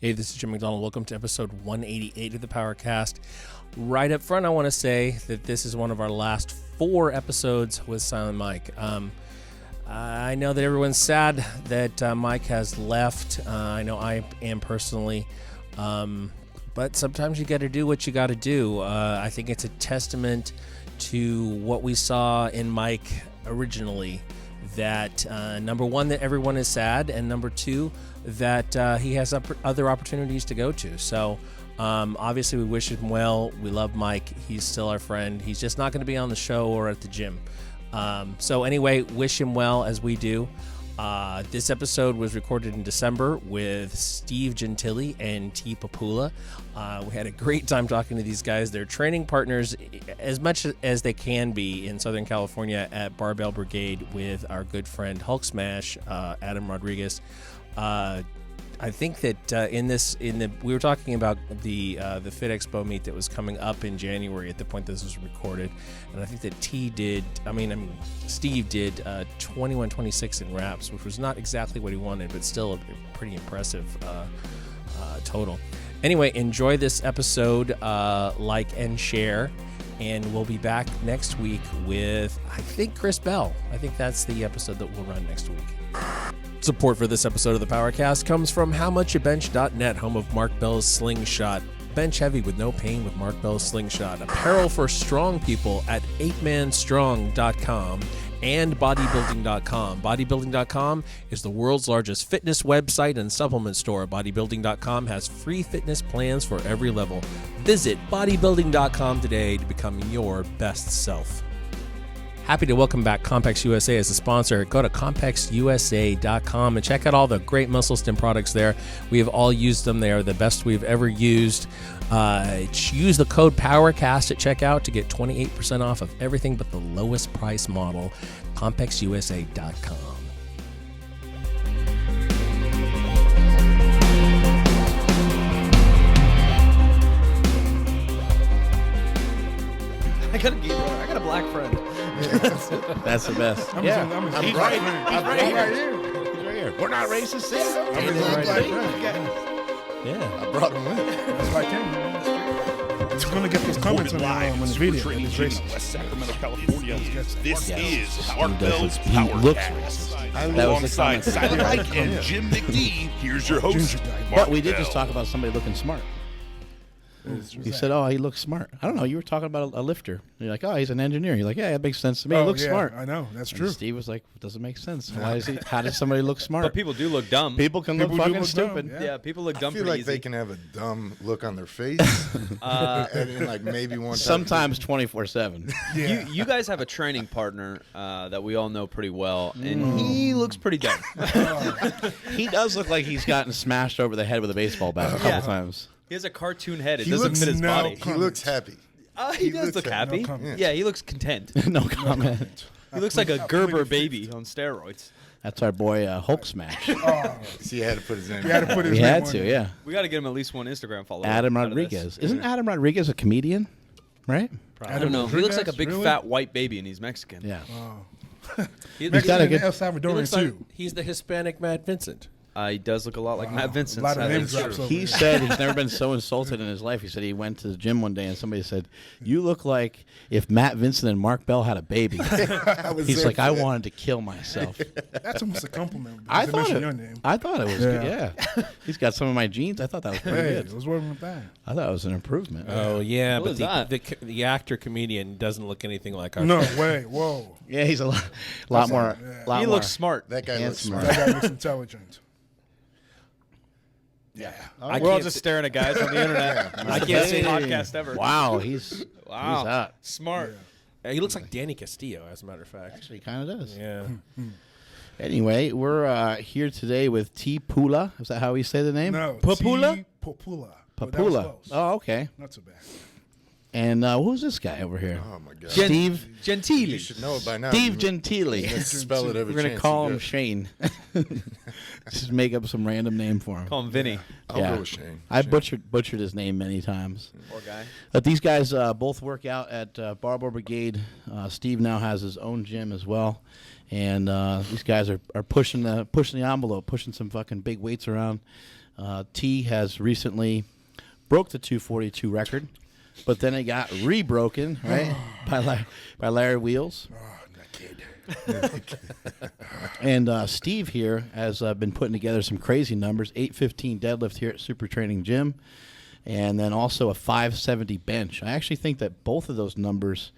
Hey, this is Jim McDonald. Welcome to episode 188 of the PowerCast. Right up front, I want to say that this is one of our last 4 episodes with Silent Mike. I know that everyone's sad that Mike has left. I know I am personally. But sometimes you got to do what you got to do. I think it's a testament to what we saw in Mike originally. That number one, that everyone is sad, and number 2, that he has other opportunities to go to. So obviously we wish him well. We love Mike. He's still our friend. He's just not going to be on the show or at the gym. So anyway, wish him well as we do. This episode was recorded in December with Steve Gentili and Popoola. We had a great time talking to these guys. They're training partners as much as they can be in Southern California at Barbell Brigade with our good friend Hulk Smash, Adam Rodriguez. I think that we were talking about the Fit Expo meet that was coming up in January at the point this was recorded, and I think that Steve did 21-26 in reps, which was not exactly what he wanted, but still a pretty impressive total. Anyway, enjoy this episode, like and share, and we'll be back next week with, I think, Chris Bell. I think that's the episode that we'll run next week. Support for this episode of the PowerCast comes from HowMuchYouBench.net, home of Mark Bell's Slingshot. Bench heavy with no pain with Mark Bell's Slingshot. Apparel for strong people at 8manstrong.com and bodybuilding.com. Bodybuilding.com is the world's largest fitness website and supplement store. Bodybuilding.com has free fitness plans for every level. Visit bodybuilding.com today to become your best self. Happy to welcome back Compex USA as a sponsor. Go to CompexUSA.com and check out all the great muscle stim products there. We have all used them. They are the best we've ever used. Use the code PowerCast at checkout to get 28% off of everything but the lowest price model. CompexUSA.com. I got a black friend. That's the best. He's right here. We're not racist. Yeah, I brought him with. That's why I came. He's going to get those comments on his video. West Sacramento, California. This is He Barbell's looks PowerCast. racist. That was the Alongside comment. Silent Mike and Jim McD, here's your host, But we did Bell. just talk about somebody looking smart. He said, "Oh, he looks smart." I don't know. You were talking about a lifter. You're like, "Oh, he's an engineer." You're like, "Yeah, that makes sense to me. He looks smart." I know. That's And true. Steve was like, "Doesn't make sense. Why is he? How does somebody look smart?" But people do look dumb. People can People look do fucking look dumb, stupid. yeah, people look I dumb feel pretty like they easy. can have a dumb look on their face, and like maybe one time. Sometimes 24/7. Yeah. You guys have a training partner that we all know pretty well, and he looks pretty dumb. He does look like he's gotten smashed over the head with a baseball bat a couple times. He has a cartoon head. It He doesn't looks fit his now body. He looks happy. He does looks look happy. happy. No comment. Yeah, he looks content. No comment. He looks like a Gerber baby on steroids. That's our boy Hulk Smash. See, he had to put his name. He had to put his We name had on to, it. yeah. We got to get him at least one Instagram follower. Adam out of this. Rodriguez. Isn't Adam Rodriguez a comedian? Right? I don't know. He looks like a big Really? fat white baby, and he's Mexican. Yeah. He He's got a Mexican good- and El He Salvadorian looks like too. he's the Hispanic Matt Vincent. He does look a lot like Matt Vincent. A lot of That name is drops true. over He there. said he's never been so insulted in his life. He said he went to the gym one day and somebody said, "You look like if Matt Vincent and Mark Bell had a baby." He's like, "I wanted to kill myself." That's almost a compliment. I to thought mention it. your name. I thought it was good. Yeah, he's got some of my genes. I thought that was pretty Hey, good. it was working with that. I thought it was an improvement. Oh, yeah, What but was the actor-comedian doesn't look anything like our No way. Whoa. Yeah, he's a lot more. yeah. Lot He more looks smart. That guy looks handsome. smart. That guy looks intelligent. I We're all can't just say- staring at guys on the internet. I can't say podcast ever. Wow, he's Wow. He's hot. Smart. He looks like Danny Castillo, as a matter of fact. Actually, he kind of does. Yeah. Anyway, we're here today with Popoola. Is that how we say the name? No. Popoola? Popoola. Oh, that was Popoola. close. Oh, okay. Not so bad. And who's this guy over here? Oh my god. Steve. Gentili. You should know it by now. Steve You Gentili. spell it every We're gonna chance call you him get. Shane. Just make up some random name for him. Call him Vinny. I'll Yeah. go with Shane. I Shane. butchered his name many times. Poor guy. But these guys both work out at Barbell Brigade. Steve now has his own gym as well, and these guys are pushing the envelope, pushing some fucking big weights around. T has recently broke the 242 record, but then it got re-broken, right, by Larry Wheels. That kid. And Steve here has been putting together some crazy numbers, 815 deadlift here at Super Training Gym, and then also a 570 bench. I actually think that both of those numbers,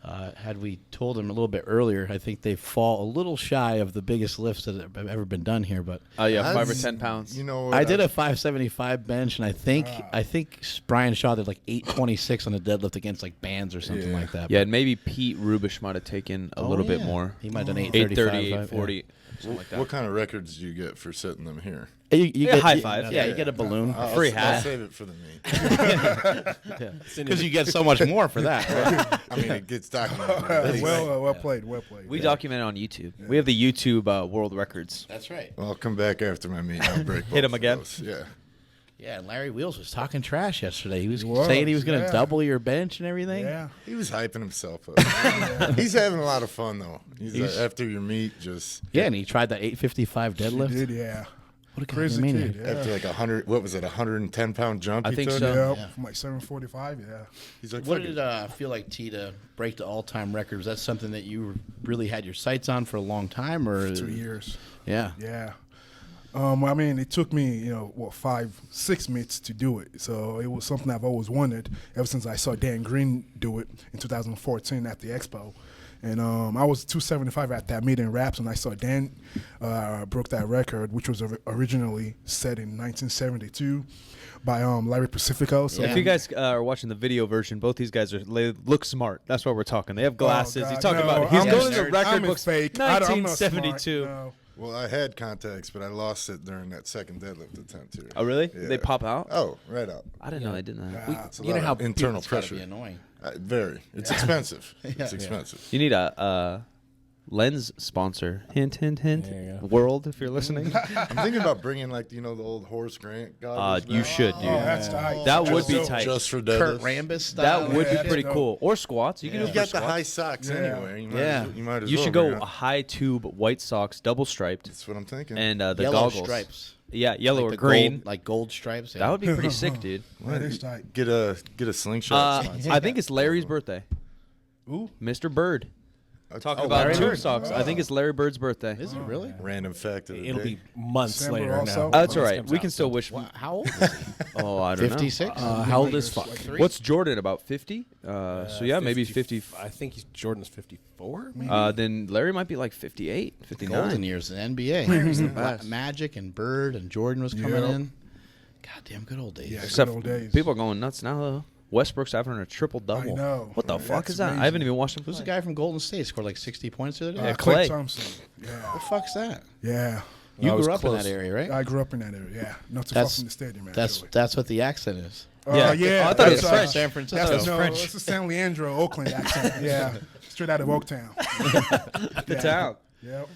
had we told them a little bit earlier, I think they fall a little shy of the biggest lifts that have ever been done here. But Oh yeah, 5 or That's- 10 pounds. You know what? I did a 575 bench, and I think Brian Shaw did like 826 on a deadlift against like bands or something Yeah. like that. Yeah, and maybe Pete Rubish might have taken a little bit more. He might have done 830, 835. 840, something like that. What kind of records do you get for setting them here? You Yeah, high five. Yeah, you get a balloon. Free I'll hat. save it for the meet. Because you get so much more for that. Right? I mean, it gets documented. Well played. Well played. We document it on YouTube. We have the YouTube world records. That's right. Well, I'll come back after my meet. I'll break Hit him both of again? those. Yeah. Yeah, and Larry Wheels was talking trash yesterday. He was was, saying he was going to yeah. double your bench and everything. Yeah. He was hyping himself up. He's having a lot of fun, though. He's like, after your meet, just Yeah, and he tried that 855 He deadlift. did, yeah. What a Crazy maniac. kid, yeah. after like 100, what was it, 110-pound jump? I he think took? so. Yep, from like 745, yeah. He's like, What fuck did it. it feel like, T, to break the all-time record? Was that something that you really had your sights on for a long time? Or 2 years. Yeah. Yeah. I mean, it took me, 5-6 meets to do it. So it was something I've always wanted ever since I saw Dan Green do it in 2014 at the Expo. And I was 275 at that meet in Raps, and I saw Dan broke that record, which was originally set in 1972 by Larry Pacifico. So If you guys are watching the video version, both these guys look smart. That's what we're talking. They have glasses. God, He's talking no, about. He's I'm going a to the nerd. record I'm a books. fake. I'm not smart, 1972. no. Well, I had contacts, but I lost it during that second deadlift attempt here. Oh really? Yeah. They pop out? Oh, right out. I didn't know they did that. It's a You know lot how of internal it's gotta pressure. be annoying. Very. It's expensive. It's expensive. You need a lens sponsor. Hint, hint, hint. There you go. World, if you're listening. I'm thinking about bringing the old Horace Grant goggles. You back. should, dude. Oh, that's tight. That would be Just- tight. Just for Kurt deadlifts. Rambis style. That would Yeah, be pretty that's cool. Or squats. You can do You it for got the squats. high socks Yeah. anyway. Yeah. You might as You well should bring go it. a high tube white socks, double striped, That's what I'm thinking. and the Yellow goggles. stripes. Yeah, yellow Like or the green. Gold, like gold stripes. Yeah. That would be pretty sick, dude. That is tight. Get a slingshot. sponsor. I think it's Larry's birthday. Ooh. Mr. Bird. Talking Oh, about Larry tube Bird? socks. I think it's Larry Bird's birthday. Is it really? Random fact of the It'll day. be months December later also? now. That's all This right. comes We out. how still wish. Wow, how old is he? Oh, I don't 56? How old is fuck? What's Jordan? About 50? So yeah, maybe 50. I think Jordan's 54. Then Larry might be like 58, Golden 59. years in NBA. the best. Magic and Bird and Jordan was coming Yep. in. Goddamn good old days. Yeah. Except Good old days. people are going nuts now, though. Westbrook's having a triple double. I know. What the That's fuck is that? I amazing. haven't even watched him Who's the play. guy from Golden State scored like 60 points the other day? Clay. Clay Thompson. Yeah. What the fuck's that? Yeah. You I was grew up in close. that area, right? I grew up in that area, yeah. Not too far That's from the stadium, that's actually. that's what the accent is. Yeah. Yeah. Oh, I thought it was that's, French. San That's Francisco. no, French. it's the San Leandro, Oakland accent. Yeah. Straight out of Oaktown. The town. Yep.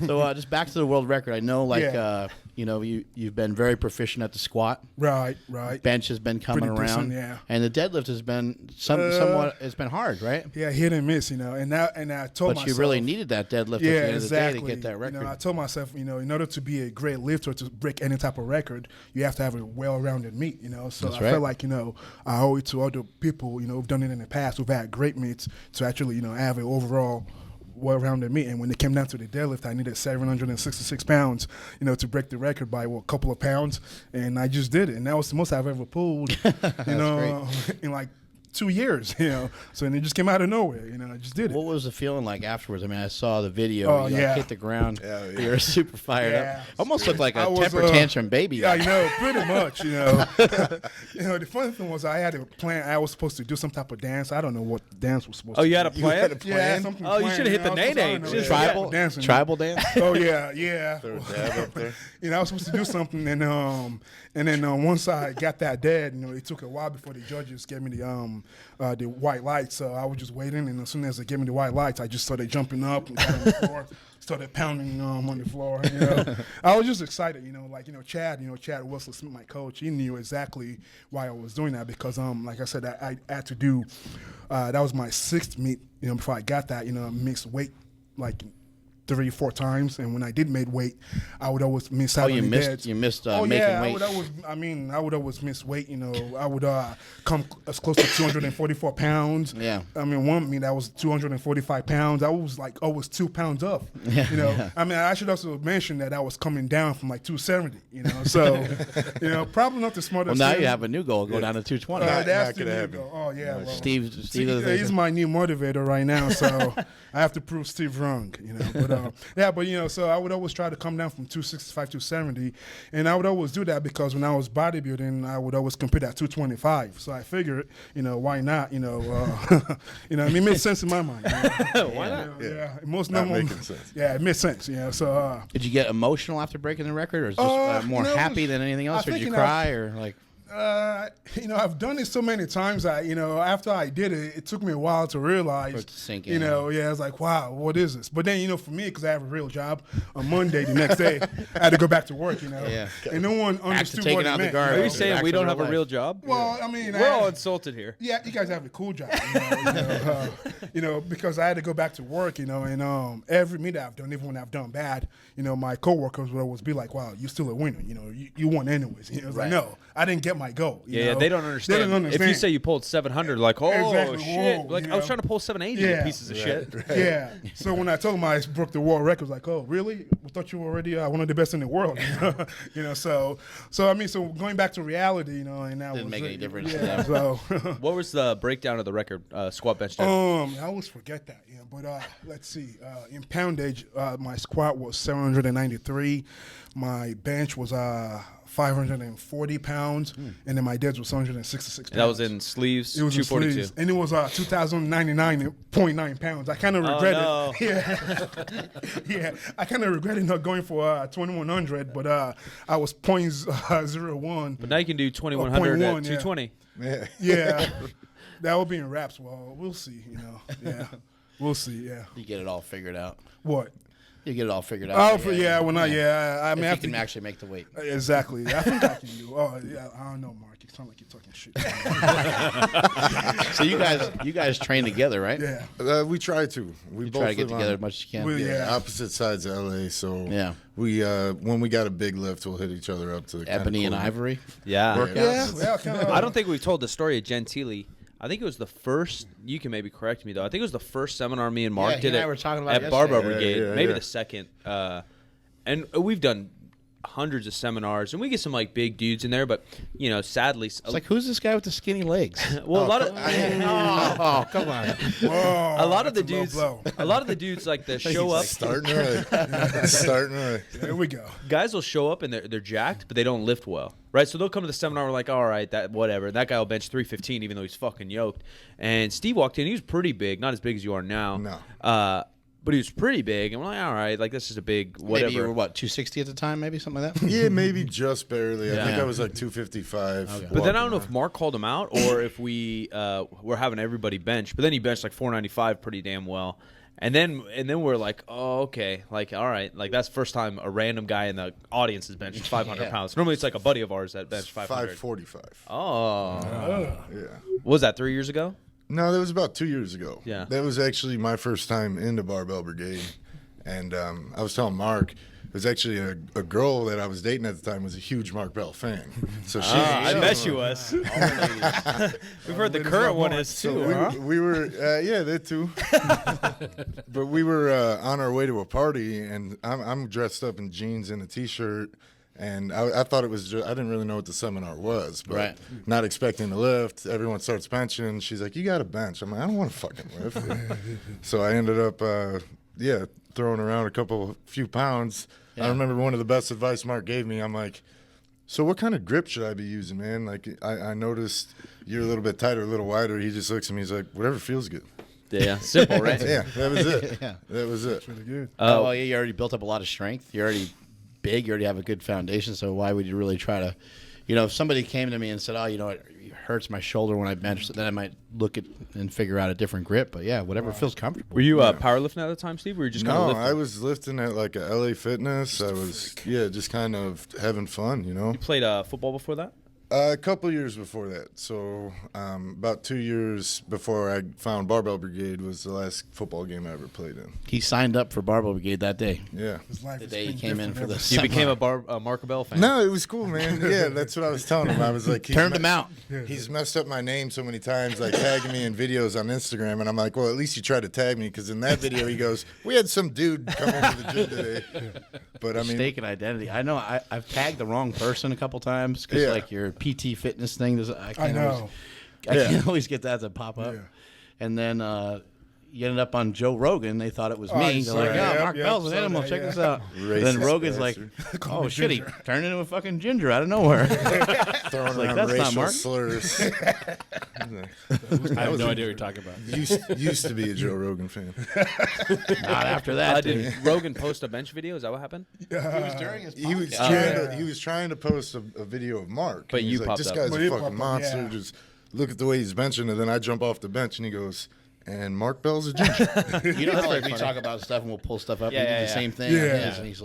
So just back to the world record. I know, like Yeah. you've been very proficient at the squat. Right. Bench has been coming Pretty around, decent, yeah. and the deadlift has been somewhat. It's been hard, right? Yeah, hit and miss, and I told But myself. you really needed that deadlift at Yeah, the end of the day exactly. to get that record. I told myself, in order to be a great lifter, to break any type of record, you have to have a well-rounded meet, So That's I right. felt like, I owe it to other people, who've done it in the past, who've had great meets, to actually, have an overall well-rounded meet. And when it came down to the deadlift, I needed 766 pounds, to break the record by a couple of pounds, and I just did it. And that was the most I've ever pulled, in like 2 years, So and it just came out of nowhere, I just did it. What was the feeling like afterwards? I mean, I saw the video. Oh, you yeah. hit the ground. Yeah, yeah. You were super fired Yeah. up. Almost looked like I a was, temper tantrum baby. Yeah, pretty much, The funny thing was I had a plan. I was supposed to do some type of dance. I don't know what dance was supposed Oh, to you be. had a plan? had a Yeah, plan? something Oh, you planned, shoulda hit the I was supposed to- I nay-nay. don't know, Just yeah, Tribal dancing. tribal dance. Oh yeah. Throw a dab up there. I was supposed to do something, and then once I got that dead, it took a while before the judges gave me the white lights. So I was just waiting, and as soon as they gave me the white lights, I just started jumping up and got on the floor, started pounding on the floor. I was just excited, Chad Wesley Smith, my coach, he knew exactly why I was doing that because, like I said, I had to do. That was my sixth meet, before I got that, mixed weight, like 3-4 times, and when I did make weight, I would always miss out on the deads. You missed Oh making yeah, weight. I would always miss weight. You know, I would come as close to 244 pounds. Yeah. I mean, one meet I was 245 pounds. I was like always 2 pounds up. Yeah. You know, I mean, I should also mention that I was coming down from like 270. You know, so you know, probably not the smartest. Well, now thing. you have a new goal, go down to 220. That's Not the gonna new happen. goal. Oh yeah, well, Steve he's my new motivator right now, so I have to prove Steve wrong, you know. But but you know, so I would always try to come down from 265 to 270, and I would always do that because when I was bodybuilding, I would always compete at 225. So I figured, you know, why not? You know, you know, I mean, it made sense in my mind. You know? Why not? Yeah, most Not normal. making sense. Yeah, it makes sense. You know, so. Did you get emotional after breaking the record, or is just more you know, happy than anything else, or did you cry, or like? You know, I've done it so many times. You know, after I did it, it took me a while to realize. For it to sink you in. know, yeah, I was like, wow, what is this? But then, you know, for me, because I have a real job, on Monday, the next day, I had to go back to work. You know, Yeah. and no one understood taking what it out the meant. guard. You Are know? you saying Back we to don't real have a life. real job? Well, I mean, We're all insulted here. yeah, you guys have a cool job, you know, because I had to go back to work, you know, and every meet I've done, even when I've done bad, you know, my coworkers would always be like, "Wow, you're still a winner, you know, you won anyways." You know, it's like, no, I didn't get my goal. You Yeah, know? they don't understand. They don't understand. If you say you pulled 700, like, oh Exactly. shit, Whoa, like you I was know? trying to pull 780, Yeah. you pieces of shit. Yeah. So when I told them I broke the world record, I was like, "Oh, really? We thought you were already one of the best in the world." You know, so I mean, so going back to reality, you know, and that Didn't was make any difference to Yeah. them. So. What was the breakdown of the record? Squat, bench, dead. I always forget that, yeah. But let's see. In poundage, my squat was 793. My bench was 540 pounds, and then my deads was 766 pounds. That was in sleeves, It was in 242. sleeves, and it was 2,099.9 pounds. I kind of regret no. it. Yeah, yeah. I kind of regretted not going for 2,100, but I was 0.01. But now you can do 2100 at 0.1, yeah. 220. Yeah. Yeah, that would be in wraps. Well, we'll see. You know, yeah, we'll see. Yeah, You get it all figured out. what? You get it all figured out. Oh, I mean, I mean, If I you have can to, actually make the weight. exactly. I think I can do. Oh, yeah. I don't know, Mark. You sound like you're talking shit. So you guys train together, right? Yeah. We try to. We You both try to get live on- together as much as you can. Well, Yeah, Yeah. opposite sides of LA. So Yeah. we when we got a big lift, we'll hit each other up to the Ebony and Ivory. Yeah. workouts. Yeah. Kind of. I don't think we've told the story of Gentili. I think it was the first. You can maybe correct me though. I think it was the first seminar me and Mark he did and I it were talking about at it Barbell yesterday. Brigade. Yeah, Maybe yeah. the second. And we've done hundreds of seminars, and we get some like big dudes in there. But you know, sadly, It's like, who's this guy with the skinny legs? well, a lot of Oh, come on. Whoa, a lot of the that's a low dudes, blow. a lot of the dudes like that show up. Starting right. Starting right. There we go. Guys will show up and they're jacked, but they don't lift well, right? So they'll come to the seminar. We're like, all right, that whatever. That guy will bench 315, even though he's fucking yoked. And Steve walked in. He was pretty big, not as big as you are now. No. But he was pretty big, and we're like, all right, like this is a big whatever. Maybe you were, what, 260 at the time, maybe? Something like that? Yeah, maybe just barely. I think Yeah. I was like 255. But then I don't know if Mark called him out or if we were having everybody bench. But then he benched like 495 pretty damn well. And then we're like, oh, okay. Like, all right. Like, that's the first time a random guy in the audience has benched 500 pounds. Normally it's like a buddy of ours that benched 500. 545. Oh. Yeah. What was that, 3 years ago? No, that was about 2 years ago. Yeah. That was actually my first time into Barbell Brigade. And I was telling Mark, it was actually a girl that I was dating at the time was a huge Mark Bell fan. So she, I bet she was. We've heard the current one is too, huh? we were, yeah, that too. But we were on our way to a party, and I'm dressed up in jeans and a T-shirt. And I thought it was just, I didn't really know what the seminar was, but Right. not expecting to lift. Everyone starts benching. She's like, you got to bench. I'm like, I don't want to fucking lift. So I ended up, throwing around a few pounds. Yeah. I remember one of the best advice Mark gave me. I'm like, so what kind of grip should I be using, man? Like, I noticed you're a little bit tighter, a little wider. He just looks at me. He's like, whatever feels good. Yeah, simple, right? Yeah, that was it. Yeah. That was it. Pretty good. Oh, well, yeah, you already built up a lot of strength. You're already big. You already have a good foundation. So why would you really try to, if somebody came to me and said, oh, it hurts my shoulder when I bench, then I might look at and figure out a different grip. But yeah, whatever feels comfortable. Were you powerlifting at the time, Steve? Or were you just kind of No, lifting? I was lifting at like a LA Fitness. I was, just kind of having fun, You played football before that? A couple years before that. So about 2 years before I found Barbell Brigade was the last football game I ever played in. He signed up for Barbell Brigade that day. Yeah. His life The has day he been came in different for ever the since. You seminar. became a Mark Bell fan. No, it was cool, man. Yeah, that's what I was telling him. I was like, Turned him out. He's messed up my name so many times, like tagging me in videos on Instagram, and I'm like, well, at least you tried to tag me, because in that video he goes, we had some dude come into the gym today. But I mean, Mistaken identity. I know I've tagged the wrong person a couple times because Yeah. like your PT fitness thing does. I know. I can't always get that to pop up. Yeah. And then you ended up on Joe Rogan. They thought it was Oh, me. I They're saw like, that. "Yeah, Yep, Mark yep, Bell's an saw animal. that, Check yeah. this out." Racist Then Rogan's bastard. like, Call "Oh me shit, he Ginger. turned into a fucking ginger out of nowhere." throwing like, around that's not racial Mark. slurs. I have no idea what you're talking about. used to be a Joe Rogan fan. Not after that. dude. Did Rogan post a bench video? Is that what happened? He was trying to post a video of Mark. But and you he's like, popped this up. guy's But a he fucking popped up, monster. yeah. Just look at the way he's benching, and then I jump off the bench, and he goes, and Mark Bell's a ginger. You know how like we talk about stuff and we'll pull stuff up. Yeah, and he yeah, did the yeah. same thing. on Yeah. his, and he's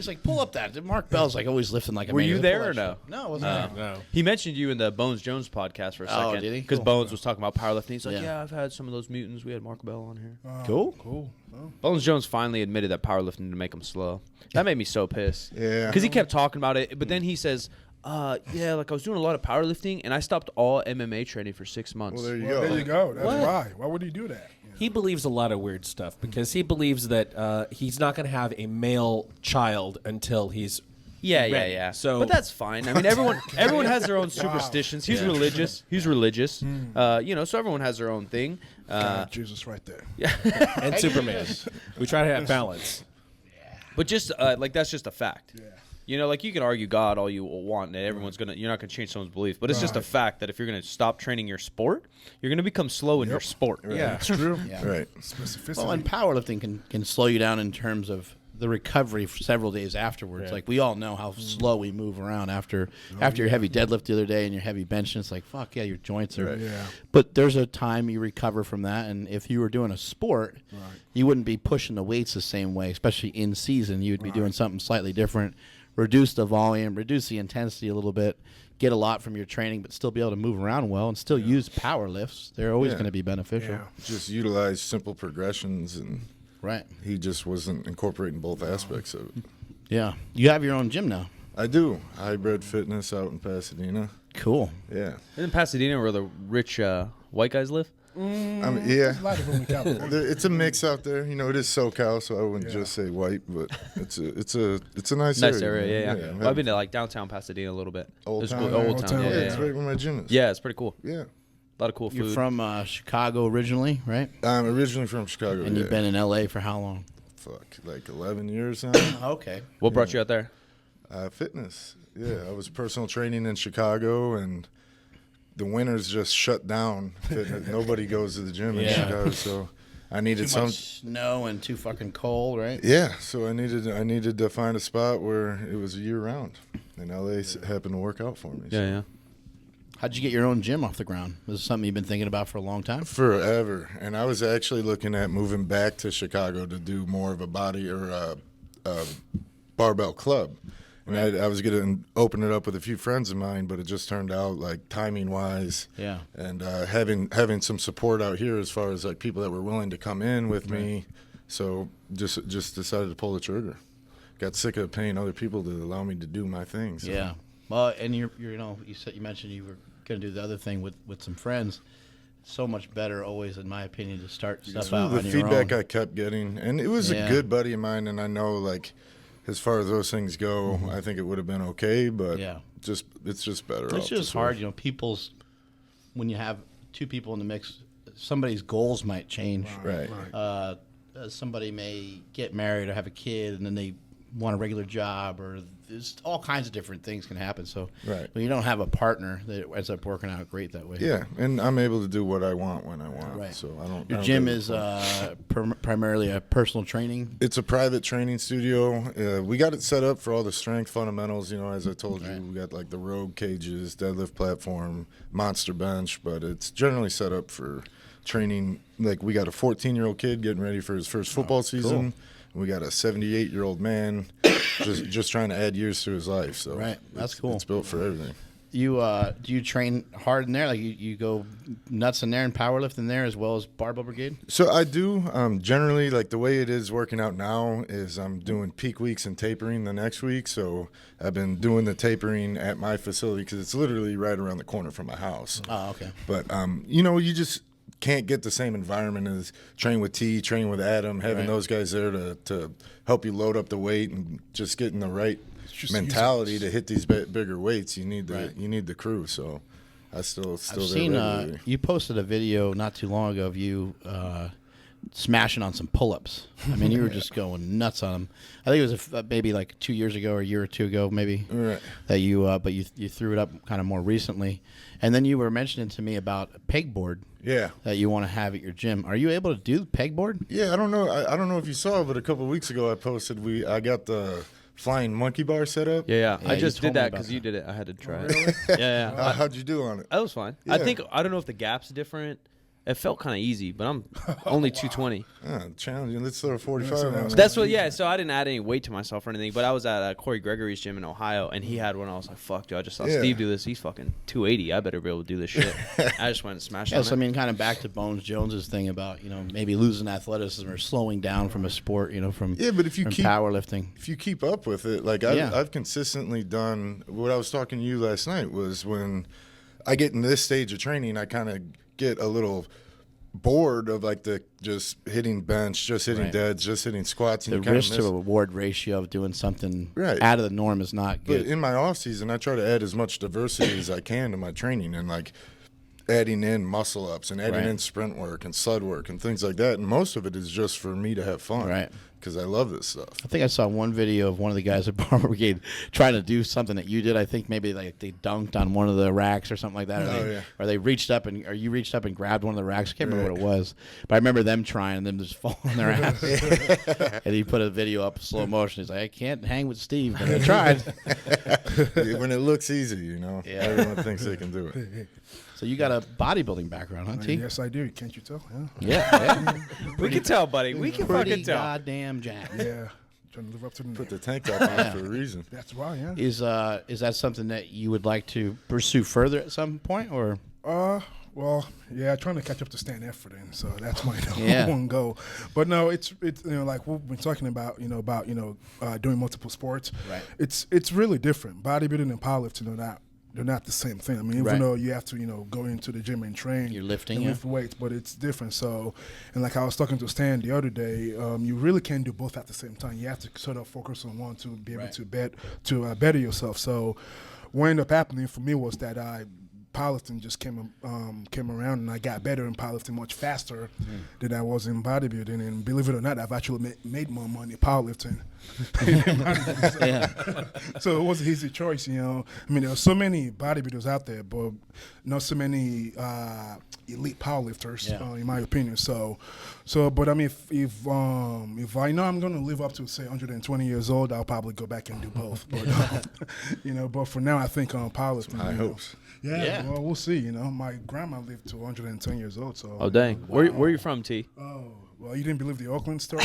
like, pull up that. Mark Bell's like always lifting like a Were man. you Pull there that or no? shit. No, I wasn't there. No. He mentioned you in the Bones Jones podcast for a Oh, second. did he? Because Cool. Bones was talking about powerlifting. He's like, Yeah. yeah, I've had some of those mutants. We had Mark Bell on here. Cool. Cool. Bones Jones finally admitted that powerlifting to make him slow. That made me so pissed. Yeah. Because he kept talking about it, but then he says, yeah, like I was doing a lot of powerlifting, and I stopped all MMA training for 6 months. Well, there you Well, go. there you go. That's What? why. Why would he do that? He believes a lot of weird stuff because he believes that he's not going to have a male child until he's Yeah, ready. yeah. So- but that's fine. I mean, everyone has their own superstitions. He's religious. He's religious. So everyone has their own thing. God, Jesus, right there. and Superman. We try to have balance. But just like that's just a fact. Yeah. You know, like you can argue God all you want, and everyone's you're not gonna change someone's beliefs. But it's just a fact that if you're gonna stop training your sport, you're gonna become slow in your sport. Yeah. It's true. Yeah. Right. Specificity. Well, and powerlifting can slow you down in terms of the recovery for several days afterwards. Like we all know how slow we move around after your heavy deadlift the other day and your heavy bench. And it's like, fuck yeah, your joints are. Yeah. But there's a time you recover from that, and if you were doing a sport, you wouldn't be pushing the weights the same way, especially in season. You would be doing something slightly different. Reduce the volume, reduce the intensity a little bit, get a lot from your training, but still be able to move around well and still use power lifts. They're always going to be beneficial. Yeah. Just utilize simple progressions, and Right. he just wasn't incorporating both aspects of it. Yeah. You have your own gym now. I do. Hybrid Fitness out in Pasadena. Cool. Yeah. Isn't Pasadena where the rich white guys live? I mean, yeah. There's a lot of room in California. It's a mix out there. You know, it is SoCal, so I wouldn't just say white, but it's a nice Nice area, yeah. I'm Well, I've been to like downtown Pasadena a little bit. Old It's Town. cool. Yeah, Old Old Town. Town, Yeah, Yeah, yeah, it's yeah. right where my gym is. Yeah, it's pretty cool. Yeah. A lot of cool You're food. from Chicago originally, right? I'm originally from Chicago. And you've been in LA for how long? like 11 years now. Okay. What brought you out there? Fitness. Yeah, I was personal training in Chicago, and the winters just shut down. Fitness. Nobody goes to the gym in Yeah. Chicago, so I needed Too some. much snow and too fucking cold, right? Yeah, so I needed to find a spot where it was year round, and LA happened to work out for me. so. Yeah. How'd you get your own gym off the ground? Was this something you've been thinking about for a long time? Forever, and I was actually looking at moving back to Chicago to do more of a body or a barbell club. And I was going to open it up with a few friends of mine, but it just turned out like timing wise, Yeah. and having some support out here as far as like people that were willing to come in with me. So just decided to pull the trigger. Got sick of paying other people to allow me to do my thing. So. Yeah. Well, and you mentioned you were going to do the other thing with some friends. So much better, always, in my opinion, to start stuff Some out of the on your feedback own. I kept getting, and it was Yeah. a good buddy of mine, and I know like as far as those things go, I think it would have been okay, but Yeah. it's just better. It's off just this hard, way. you know. When you have two people in the mix, somebody's goals might change. Right. Somebody may get married or have a kid, and then they want a regular job, or there's all kinds of different things can happen. So Right. when you don't have a partner, that ends up working out great that way. Yeah, and I'm able to do what I want when I want. Right. So I don't. Your I don't gym get is primarily a personal training. It's a private training studio. We got it set up for all the strength fundamentals. You know, as I told you, we got like the Rogue cages, deadlift platform, monster bench, but it's generally set up for training. Like we got a 14-year-old kid getting ready for his first football season. We got a 78-year-old man just trying to add years to his life. So Right. That's it's- cool. It's built for everything. Do you train hard in there? Like you go nuts in there and powerlift in there as well as Barbell Brigade? So I do. Generally, like the way it is working out now is I'm doing peak weeks and tapering the next week. So I've been doing the tapering at my facility because it's literally right around the corner from my house. Oh, okay. But you just can't get the same environment as training with T, training with Adam, having those guys there to help you load up the weight and just getting the right mentality to hit these bigger weights. You need the crew. So I still I've seen you posted a video not too long ago of you smashing on some pull-ups. I mean, you were just going nuts on them. I think it was maybe like 2 years ago or a year or two ago, maybe. Right. That you, but you threw it up kind of more recently, and then you were mentioning to me about a pegboard. Yeah. That you want to have at your gym. Are you able to do the pegboard? Yeah, I don't know. I don't know if you saw, but a couple of weeks ago I posted I got the flying monkey bar set up. Yeah. Yeah, I you just told did me that about because that. you did it. I had to try Really? it. Yeah. How'd you do on it? That was fine. Yeah. I don't know if the gap's different. It felt kind of easy, but I'm only 220. Challenging. Let's throw a 45 on it. That's what, yeah. So I didn't add any weight to myself or anything, but I was at Corey Gregory's gym in Ohio, and he had one. I was like, fuck, dude, I just saw Steve do this. He's fucking 280. I better be able to do this shit. I just went and smashed on Yes, I it. mean, kind of back to Bones Jones's thing about maybe losing athleticism or slowing down from a sport, from but if you from keep powerlifting. If you keep up with it, like I've consistently done. What I was talking to you last night was when I get in this stage of training, I kind of get a little bored of like the just hitting bench, just hitting deads, just hitting squats. And The risk to reward ratio of doing something out of the norm is not good. But in my off season, I try to add as much diversity as I can to my training, and like adding in muscle ups and adding in sprint work and sled work and things like that. And most of it is just for me to have fun, Right. Because I love this stuff. I think I saw one video of one of the guys at Barbell Brigade trying to do something that you did. I think maybe like they dunked on one of the racks or something like that. Or they reached up or you reached up and grabbed one of the racks. I can't remember what it was, but I remember them trying and them just falling on their ass. And he put a video up slow motion. He's like, I can't hang with Steve, but I tried. When it looks easy, everyone thinks they can do it. So you got a bodybuilding background, huh, T? Yes, I do. Can't you tell? Yeah. We can tell, buddy. We can Pretty fucking tell. goddamn jacked. Yeah. Trying to live up to the name. Put the tank top on for a reason. That's right, yeah. Is that something that you would like to pursue further at some point, or? Well, yeah, trying to catch up to Stan Efferdin, so that's my one goal. But no, it's like we've been talking about, doing multiple sports. Right. It's really different. Bodybuilding and powerlifting they're not the same thing. I mean, even though you have to, go into the gym and train. You're lifting, and lift weights, but it's different. So, and like I was talking to Stan the other day, you really can't do both at the same time. You have to sort of focus on one to be able to better yourself. So, what ended up happening for me was that powerlifting just came around, and I got better in powerlifting much faster than I was in bodybuilding. And believe it or not, I've actually made more money powerlifting. So it was an easy choice, I mean, there are so many bodybuilders out there, but not so many elite powerlifters, in my opinion. But I mean, if I know I'm going to live up to say 120 years old, I'll probably go back and do both. But but for now, I think powerlifting. I hope. Yeah, well, we'll see. My grandma lived to 110 years old. So. Oh dang, where are you from, T? Oh. Well, you didn't believe the Oakland story?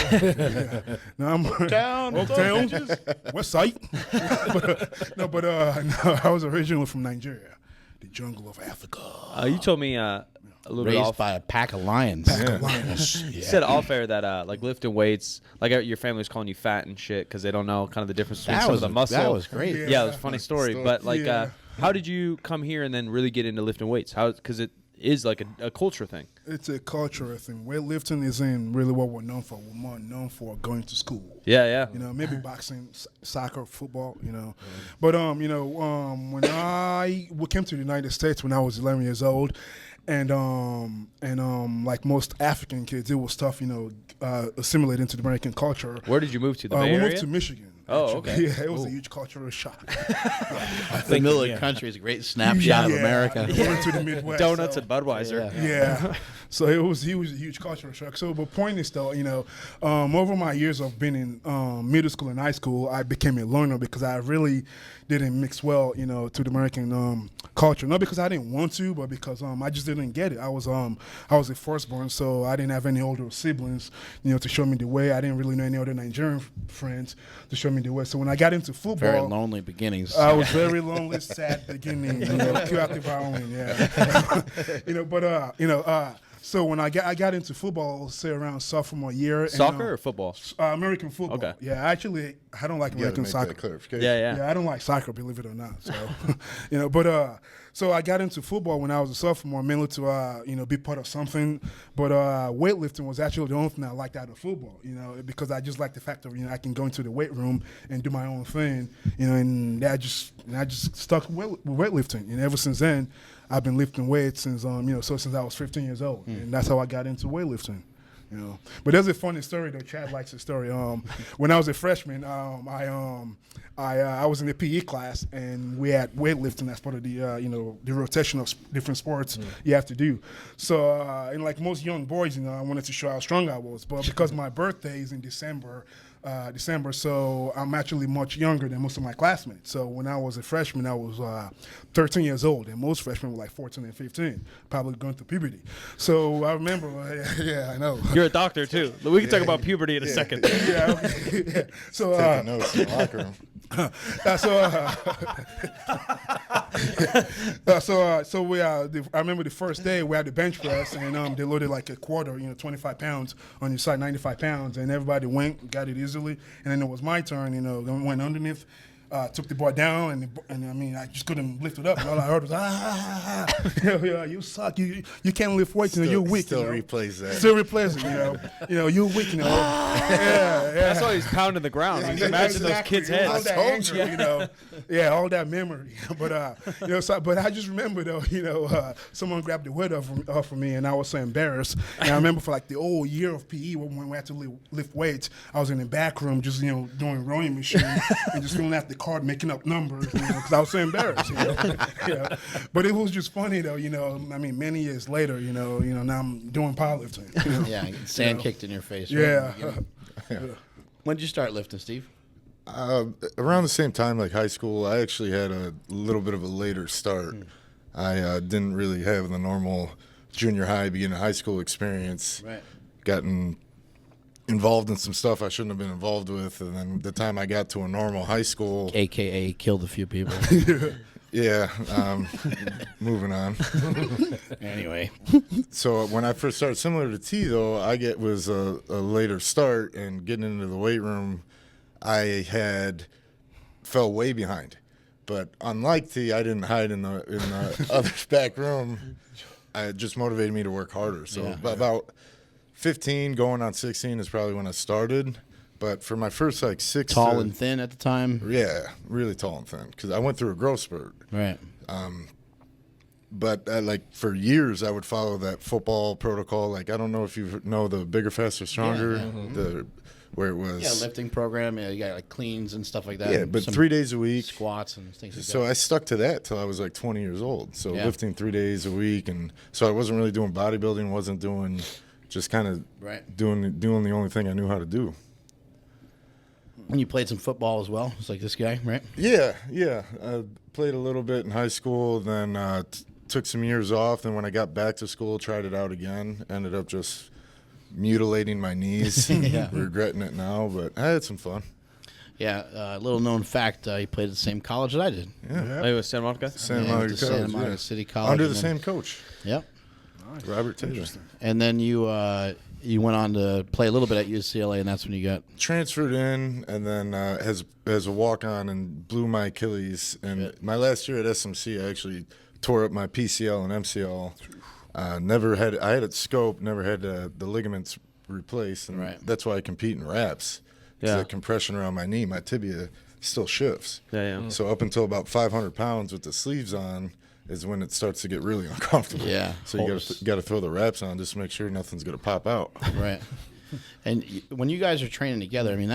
No, I'm Oaktown, West Side. but I was originally from Nigeria, the jungle of Africa. You told me a little bit Raised off. by a pack of lions. You said off air that like lifting weights, like your family's calling you fat and shit because they don't know kind of the difference between some of the muscle. That was great. Yeah, it was a funny story. But like, how did you come here and then really get into lifting weights? Because it is like a culture thing. It's a cultural thing. Weightlifting isn't really what we're known for. We're more known for going to school. Yeah. Maybe boxing, soccer, football. But when I came to the United States when I was 11 years old, and like most African kids, it was tough, assimilating into the American culture. Where did you move to? The Bay we Area? moved to Michigan. Oh, okay. Yeah, it was a huge cultural shock. The middle of the country is a great snapshot of America. We went to the Midwest. Donuts so. and Budweiser. Yeah. So it was a huge cultural shock. So the point is though, over my years of being in middle school and high school, I became a learner because I really didn't mix well, to the American culture. Not because I didn't want to, but because I just didn't get it. I was a firstborn, so I didn't have any older siblings, to show me the way. I didn't really know any other Nigerian friends to show me the way. So when I got into football, Very lonely beginnings. I was very lonely, sad beginning, pure active violin, So when I got into football, say around sophomore year. Soccer or football? American football. Okay. Yeah, actually, I don't like You gotta American make soccer. that clarification. Yeah. I don't like soccer, believe it or not. So, so I got into football when I was a sophomore, mainly to, be part of something. But weightlifting was actually the only thing I liked out of football, because I just like the fact of, I can go into the weight room and do my own thing, and I just stuck with weightlifting. And ever since then, I've been lifting weights since, since I was 15 years old. And that's how I got into weightlifting. But there's a funny story though. Chad likes the story. When I was a freshman, I was in the PE class and we had weightlifting as part of the the rotation of different sports you have to do. So and like most young boys, I wanted to show how strong I was. But because my birthday is in December, so I'm actually much younger than most of my classmates. So when I was a freshman, I was 13 years old, and most freshmen were like 14 and 15, probably going through puberty. So I remember, I know. You're a doctor too. We can talk about puberty in a second. Yeah, okay. Yeah. So Taking notes in the locker room. I remember the first day we had the bench press and they loaded like a quarter, 25 pounds on your side, 95 pounds, and everybody got it easily. And then it was my turn, went underneath. Took the bar down, and I just couldn't lift it up. And all I heard was, you suck. You can't lift weights. You're weak. Still replays that. Still replays it. You're weak. Yeah. That's why he's pounding the ground. You can imagine those kids' All heads. that anger, all that memory. But I just remember though, someone grabbed the weight off of me, and I was so embarrassed. And I remember for like the whole year of PE when we had to lift weights, I was in the back room just doing rowing machine and just filling out the card, making up numbers, because I was so embarrassed. But it was just funny though. Many years later, now I'm doing powerlifting. Yeah, sand kicked in your face. Right? Yeah. When did you start lifting, Steve? Around the same time, like high school, I actually had a little bit of a later start. I didn't really have the normal junior high, beginning high school experience. Right. Gotten involved in some stuff I shouldn't have been involved with, and then the time I got to a normal high school, AKA killed a few people. yeah, moving on. Anyway, So when I first started, similar to T though, was a later start, and getting into the weight room, I fell way behind. But unlike T, I didn't hide in the other back room. It just motivated me to work harder. So about 15 going on 16 is probably when I started. But for my first like 6 tall and thin at the time. Yeah, really tall and thin, because I went through a growth spurt. Right. But for years I would follow that football protocol. Like, I don't know if you know the bigger, faster, stronger, where it was lifting program. Yeah, you got like cleans and stuff like that. Yeah, but Some 3 days a week, squats and things like that. So I stuck to that till I was like 20 years old. So lifting 3 days a week, and so I wasn't really doing bodybuilding, wasn't doing, just kind of doing the only thing I knew how to do. And you played some football as well, just like this guy, right? Yeah. I played a little bit in high school, then took some years off. Then when I got back to school, tried it out again. Ended up just mutilating my knees. Regretting it now, but I had some fun. Yeah, little known fact, he played at the same college that I did. Yeah. It was Santa Monica? Santa Monica Santa College, Monica yeah. City College. Under the same coach. Yep. Nice. Robert Taylor. And then you went on to play a little bit at UCLA, and that's when you got transferred in, and then as a walk-on, and blew my Achilles. And my last year at SMC, I actually tore up my PCL and MCL. I had it scoped, never had the ligaments replaced, and that's why I compete in wraps. The compression around my knee, my tibia still shifts. So up until about 500 pounds with the sleeves on is when it starts to get really uncomfortable. Yeah. So you got to throw the wraps on just to make sure nothing's going to pop out. Right. And when you guys are training together, I mean,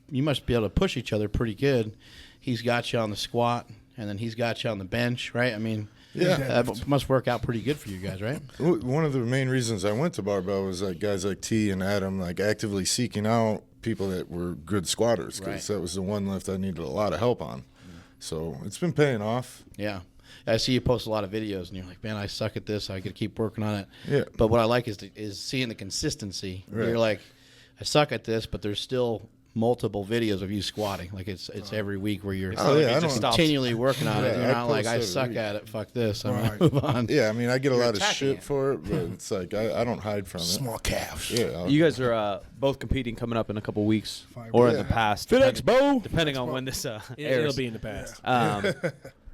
you must be able to push each other pretty good. He's got you on the squat, and then he's got you on the bench, right? I mean, that must work out pretty good for you guys, right? One of the main reasons I went to Barbell was like guys like T and Adam, like actively seeking out people that were good squatters, because that was the one lift I needed a lot of help on. So it's been paying off. Yeah. I see you post a lot of videos, and you're like, man, I suck at this. I got to keep working on it. Yeah. But what I like is seeing the consistency. Right. You're like, I suck at this, but there's still multiple videos of you squatting. Like it's every week where you're continually working on it. You're not like, I suck at it. Fuck this. I'm going to move on. Yeah, I mean, I get a lot of shit for it, but it's like I don't hide from it. Small calves. Yeah. You guys are both competing coming up in a couple weeks or in the past. Depending on when this airs. It'll be in the past.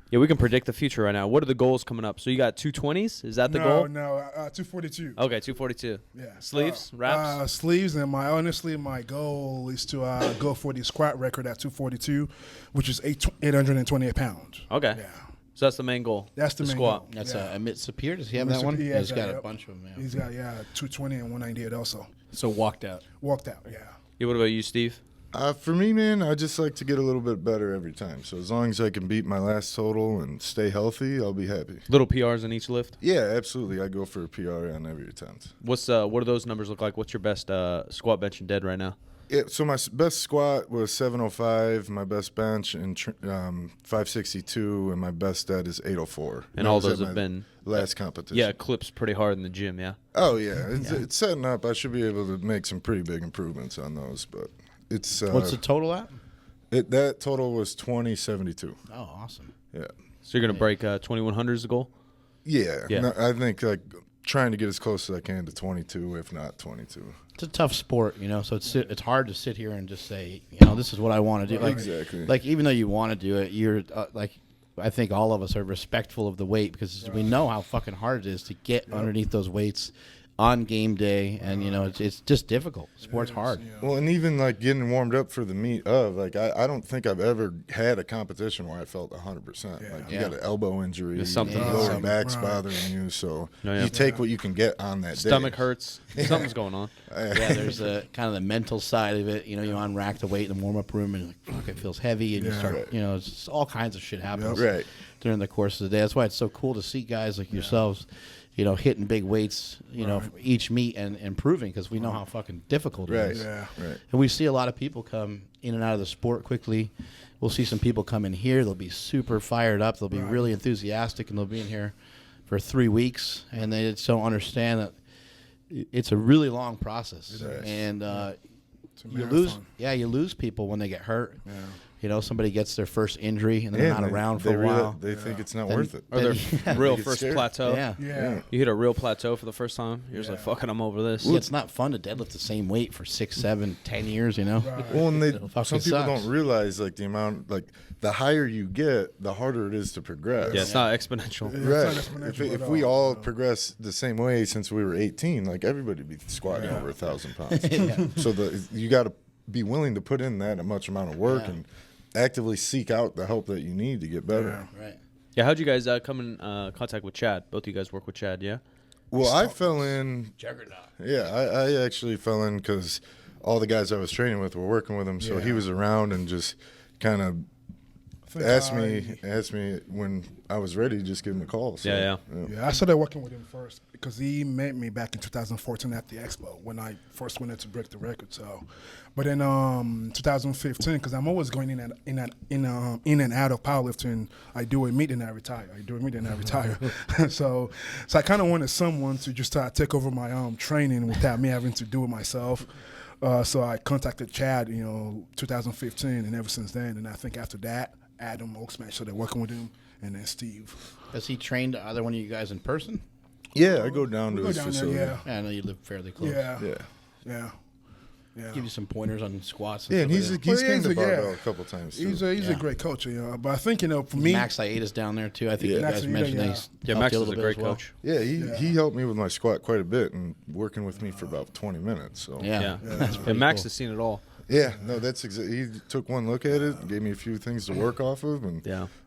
Yeah, we can predict the future right now. What are the goals coming up? So you got 220s? Is that the goal? No, 242. Okay, 242. Yeah. Sleeves, wraps? Sleeves, and my goal is to go for the squat record at 242, which is 828 pounds. Okay. Yeah. So that's the main goal. That's the main squat. goal. That's Amit Sapir. Does he have that one? He has He's got that, a bunch of them. Yeah. He's got 220 and 198 also. So walked out. Walked out. Yeah. Yeah, what about you, Steve? For me, man, I just like to get a little bit better every time. So as long as I can beat my last total and stay healthy, I'll be happy. Little PRs in each lift? Yeah, absolutely. I go for a PR on every attempt. What do those numbers look like? What's your best squat, bench, and dead right now? Yeah, so my best squat was 705, my best bench and 562, and my best dead is 804. And all those have been last competition. Yeah, clips pretty hard in the gym. Yeah. Oh yeah, it's setting up. I should be able to make some pretty big improvements on those, but it's What's the total at? That total was 2072. Oh, awesome. Yeah. So you're gonna break 2100 is the goal? Yeah. Yeah. No, I think like trying to get as close as I can to 22, if not 22. It's a tough sport, so it's hard to sit here and just say, this is what I want to do. Like, Exactly. Like even though you want to do it, you're like, I think all of us are respectful of the weight because we know how fucking hard it is to get underneath those weights on game day, and it's just difficult. Sport's hard. Well, and even like getting warmed up for the meet of like I don't think I've ever had a competition where I felt 100%. Like you got an elbow injury, There's something. your lower back's bothering you, so yeah. you take what you can get on that Stomach day. hurts. Something's going on. Yeah, there's kind of the mental side of it. You unrack the weight in the warm up room, and you're like, fuck, it feels heavy, and you start, it's just all kinds of shit happens during the course of the day. That's why it's so cool to see guys like yourselves, hitting big weights, for each meet and improving, because we know how fucking difficult it is. Yeah. Right. And we see a lot of people come in and out of the sport quickly. We'll see some people come in here. They'll be super fired up. They'll be really enthusiastic, and they'll be in here for 3 weeks, and they just don't understand that it's a really long process. And you lose people when they get hurt. Yeah. Somebody gets their first injury and they're not around for a while. They think it's not worth it. Or their real first plateau. Yeah. You hit a real plateau for the first time. You're just like, fucking, I'm over this. It's not fun to deadlift the same weight for 6, 7, 10 years, Well, and some people don't realize like the amount, like the higher you get, the harder it is to progress. Yeah, it's not exponential. Right. If we all progress the same way since we were 18, like everybody would be squatting over 1,000 pounds. So you got to be willing to put in that much amount of work and actively seek out the help that you need to get better. Right. Yeah, how'd you guys come in contact with Chad? Both of you guys work with Chad, yeah? Well, I fell in. Juggernaut. Yeah, I actually fell in because all the guys I was training with were working with him, so he was around and just kind of asked me when I was ready to just give him a call. So, Yeah, I started working with him first because he met me back in 2014 at the Expo when I first went in to break the record. So, but in 2015, because I'm always going in and out of powerlifting. I do a meet and I retire. So I kind of wanted someone to just take over my training without me having to do it myself. So I contacted Chad, 2015, and ever since then. And I think after that, Adam Oaksmatch started working with him, and then Steve. Has he trained either one of you guys in person? Yeah, I go down to his facility. Yeah, I know you live fairly close. Yeah. Give you some pointers on squats. And he's came to Barbell a couple times. He's a great coach, But I think for me, Max Iada's down there too. I think you guys mentioned that. Max is a great coach. Yeah, he helped me with my squat quite a bit and working with me for about 20 minutes. So And Max has seen it all. Yeah, no, that's he took one look at it, gave me a few things to work off of, and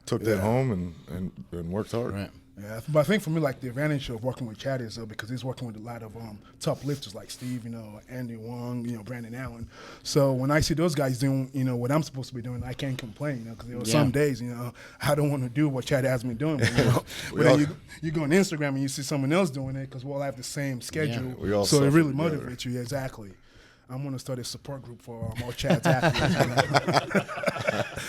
took that home and worked hard. Right. Yeah, but I think for me, like the advantage of working with Chad is because he's working with a lot of top lifters like Steve, Andy Wong, Brandon Allen. So when I see those guys doing, what I'm supposed to be doing, I can't complain, because some days, I don't want to do what Chad has me doing. But, but then you go on Instagram and you see someone else doing it because we all have the same schedule. We all so it really together. motivates you. Exactly. I'm going to start a support group for all Chad's athletes.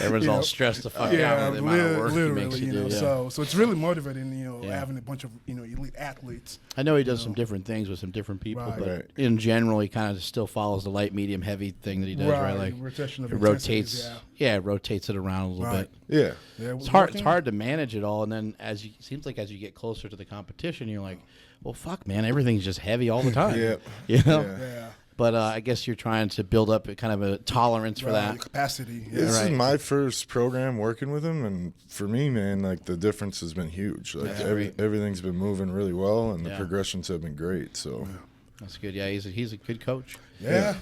Everyone's all stressed the fuck out with the amount of work he makes literally, you do. So it's really motivating, having a bunch of elite athletes. I know he does some different things with some different people, Right. but in general, he kind of still follows the light, medium, heavy thing that he does, right? Like rotation of it intensities, rotates, it rotates it around a little bit. Yeah. It's hard. It's hard to manage it all, and then seems like as you get closer to the competition, you're like, well, fuck, man, everything's just heavy all the time. You know. Yeah. But I guess you're trying to build up a kind of a tolerance for that capacity. This is my first program working with him, and for me, man, like the difference has been huge. Like everything's been moving really well, and the progressions have been great. So that's good. Yeah, he's a good coach. Yeah.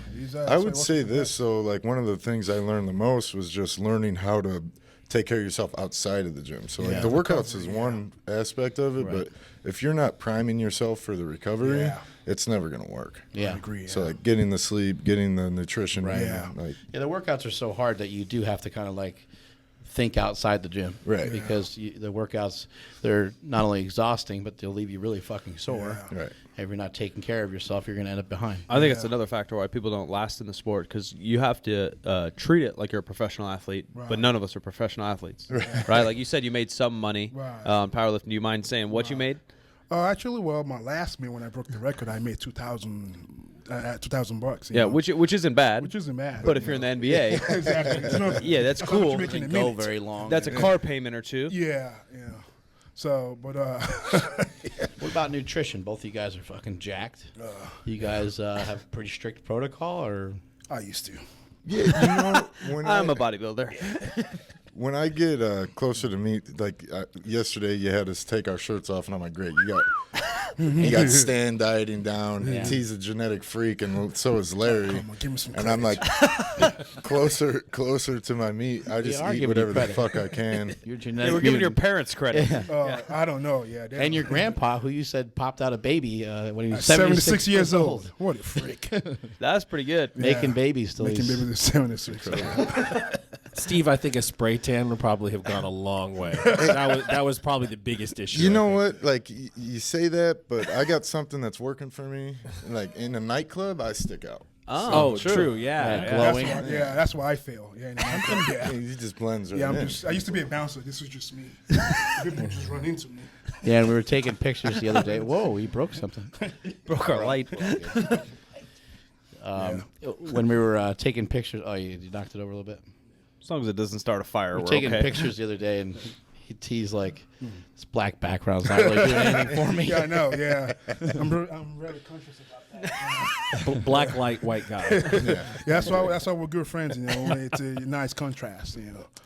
I would say this. So, like one of the things I learned the most was just learning how to take care of yourself outside of the gym. So, like the workouts is one aspect of it, but if you're not priming yourself for the recovery, it's never going to work. Yeah, I agree. So, like getting the sleep, getting the nutrition, the workouts are so hard that you do have to kind of like think outside the gym, right? Because the workouts, they're not only exhausting, but they'll leave you really fucking sore. Right. If you're not taking care of yourself, you're going to end up behind. I think it's another factor why people don't last in the sport, because you have to treat it like you're a professional athlete, but none of us are professional athletes, right? Like you said, you made some money powerlifting. Do you mind saying what you made? Actually, well, my last meal when I broke the record, I made $2,000. Yeah, which isn't bad. Which isn't bad. But if you're in the NBA, exactly. That's cool. Doesn't go very long. That's a car payment or two. Yeah. So, but what about nutrition? Both of you guys are fucking jacked. You guys have pretty strict protocol, or I used to. Yeah, when I'm a bodybuilder. When I get closer to meet, like yesterday, you had us take our shirts off, and I'm like, great, you got Stan dieting down. Yeah. He's a genetic freak, and so is Larry. Come on, give me some and I'm like, closer to my meat. I just eat whatever the fuck I can. You're genetic. We're giving your parents credit. I don't know. And your grandpa, who you said popped out a baby when he was 76 years old. What a freak. That's pretty good. Making babies still. Making babies at 76. Steve, I think a spray tan would probably have gone a long way. That was probably the biggest issue. You know what? Like you say that, but I got something that's working for me. Like in a nightclub, I stick out. Oh, true. Yeah. Glowing. That's why I fail. Yeah. He just blends right in. I used to be a bouncer. This was just me. People just run into me. Yeah, and we were taking pictures the other day. Whoa, he broke something. Broke our light. When we were taking pictures, you knocked it over a little bit. As long as it doesn't start a fire, We we're were taking okay. pictures the other day, and he's like, this black background's not really doing anything for me. Yeah, I know. Yeah, I'm really conscious about that. Black light, white guy. That's why we're good friends. It's a nice contrast.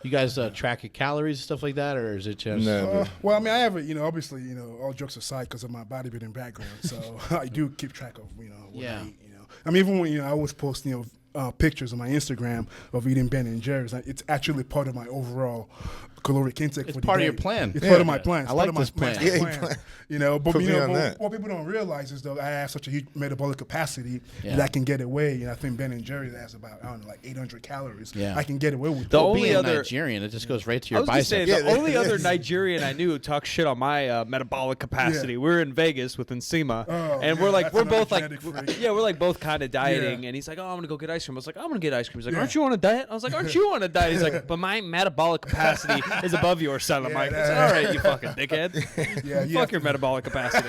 You guys track your calories and stuff like that, or is it just? Never. Well, I mean, I have it. Obviously, all jokes aside, because of my bodybuilding background, so I do keep track of what I eat. I mean, even when I always post pictures on my Instagram of eating Ben and Jerry's. It's actually part of my overall caloric intake for the day. It's part of your plan. It's part of my plan. I like this plan. But Put me on that. what people don't realize is though I have such a huge metabolic capacity that I can get away. I think Ben and Jerry's has about like 800 calories. Yeah. I can get away with The that. only being other Nigerian, it just goes right to your I was gonna say, bicep. the only other Nigerian I knew who talked shit on my metabolic capacity. Yeah. We were in Vegas with Nsima, and yeah, we're that's both another like, genetic freak. we're like both kind of dieting. Yeah. And he's like, oh, I'm gonna go get ice cream. I was like, I'm gonna get ice cream. He's like, aren't you on a diet? I was like, aren't you on a diet? He's like, but my metabolic capacity is above yours, son. I'm like, all right, you fucking dickhead. Yeah, Fuck your metabolic capacity.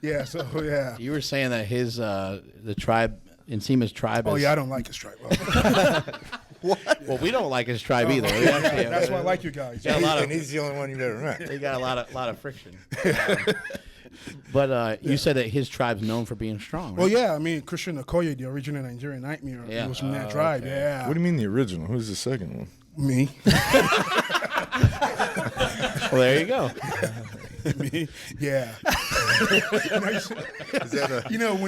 Yeah. So yeah. You were saying that his the tribe, Nsima's tribe. Oh is, yeah, I don't like his tribe. What? Well, we don't like his tribe either. We actually have- That's why I like you guys. got a lot of, And he's the only one you've ever met. they got a lot of friction. But you said that his tribe's known for being strong, right? Well, yeah, I mean, Christian Okoye, the original Nigerian nightmare, he was from that tribe. okay. Yeah. What do you mean the original? Who's the second one? Me. Well, there you go. Me. Yeah. When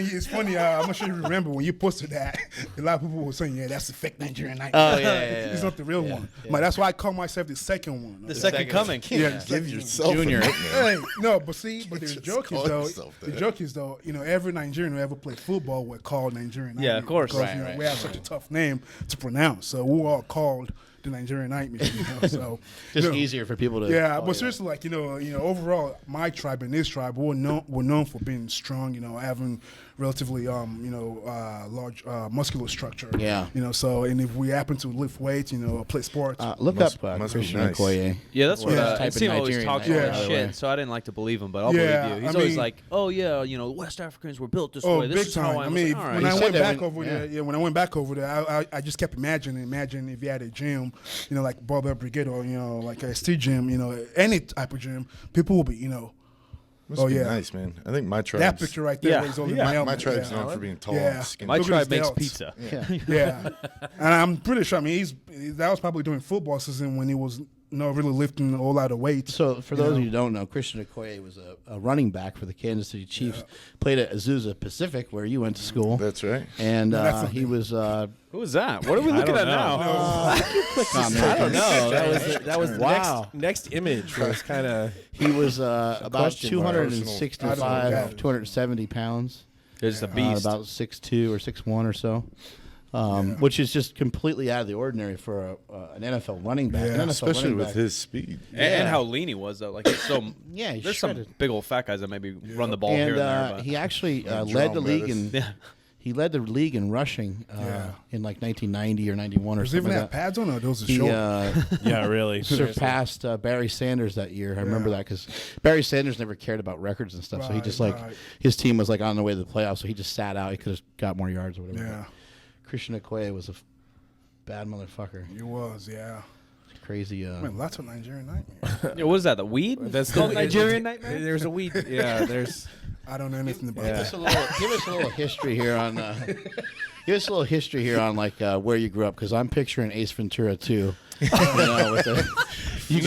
it's funny, I'm not sure you remember when you posted that, a lot of people were saying, yeah, that's the fake Nigerian nightmare. Oh, yeah. It's not the real one. But that's why I call myself the second one. The second coming. Yeah. Give yourself Junior. a nickname. Hey, no, but the just joke call yourself that. every Nigerian who ever played football were called Nigerian. Yeah, of course. Because, we have such a tough name to pronounce. So we're all called the Nigerian nightmare. So Just easier for people to. Yeah, oh, but seriously, like overall, my tribe and this tribe, we're known for being strong. Having relatively large muscular structure. Yeah. So and if we happen to lift weights, play sports. Look Must up be Christian nice. Okoye. Yeah, that's what Type in Tim always Nigerian talks nightmare, about by the way. shit, so I didn't like to believe him, but I'll Yeah, believe you. He's I always mean- like, oh yeah, West Africans were built this Oh, way. This big is time! how I was mean, like, all right. when I said went that back when- over there, when I went back over there, I just kept imagining if you had a gym, like Barbell Brigade or like a ST gym, any type of gym, people will be, Must be nice, man. I think my tribe. that picture right there Yeah, was only yeah. my My element. tribe's yeah. known for being tall Yeah. and skinny. My Look at tribe his makes delts. pizza. Yeah, and I'm pretty sure. I mean, that was probably during football season when he was really lifting a whole lot of weight. So, for those of you who don't know, Christian Okoye was a running back for the Kansas City Chiefs. Played at Azusa Pacific, where you went to school. That's right. And that's he was. Who was that? What are we looking at now? I don't know. That was the Wow. next image was kind of. He was about question mark. 265, 270 pounds. There's a beast. About 6'2" or 6'1" or so. Which is just completely out of the ordinary for an NFL running back. Yeah, An NFL Especially running with back. his speed. And how lean he was, though. Like, he's so. Yeah, he's there's shredded. some big old fat guys that maybe run the ball here and there. But. he actually led Jerome the league Bettis. in. He led the league in rushing in like 1990 or 91 or Does something even like have that. pads on, or those are He short? Yeah, really. surpassed Barry Sanders that year. I remember that because Barry Sanders never cared about records and stuff. So he Right, just right. his team was like on the way to the playoffs. So he just sat out. He could have got more yards or whatever. Yeah, Christian Okoye was a bad motherfucker. he was. Yeah, Crazy. man, lots of Nigerian nightmare. Yeah, what is that? The weed? That's called Nigerian nightmare. There's a weed. Yeah, there's. I don't know anything about Yeah. that. Give us a little history here on. Give us a little history here on like where you grew up, because I'm picturing Ace Ventura too. With you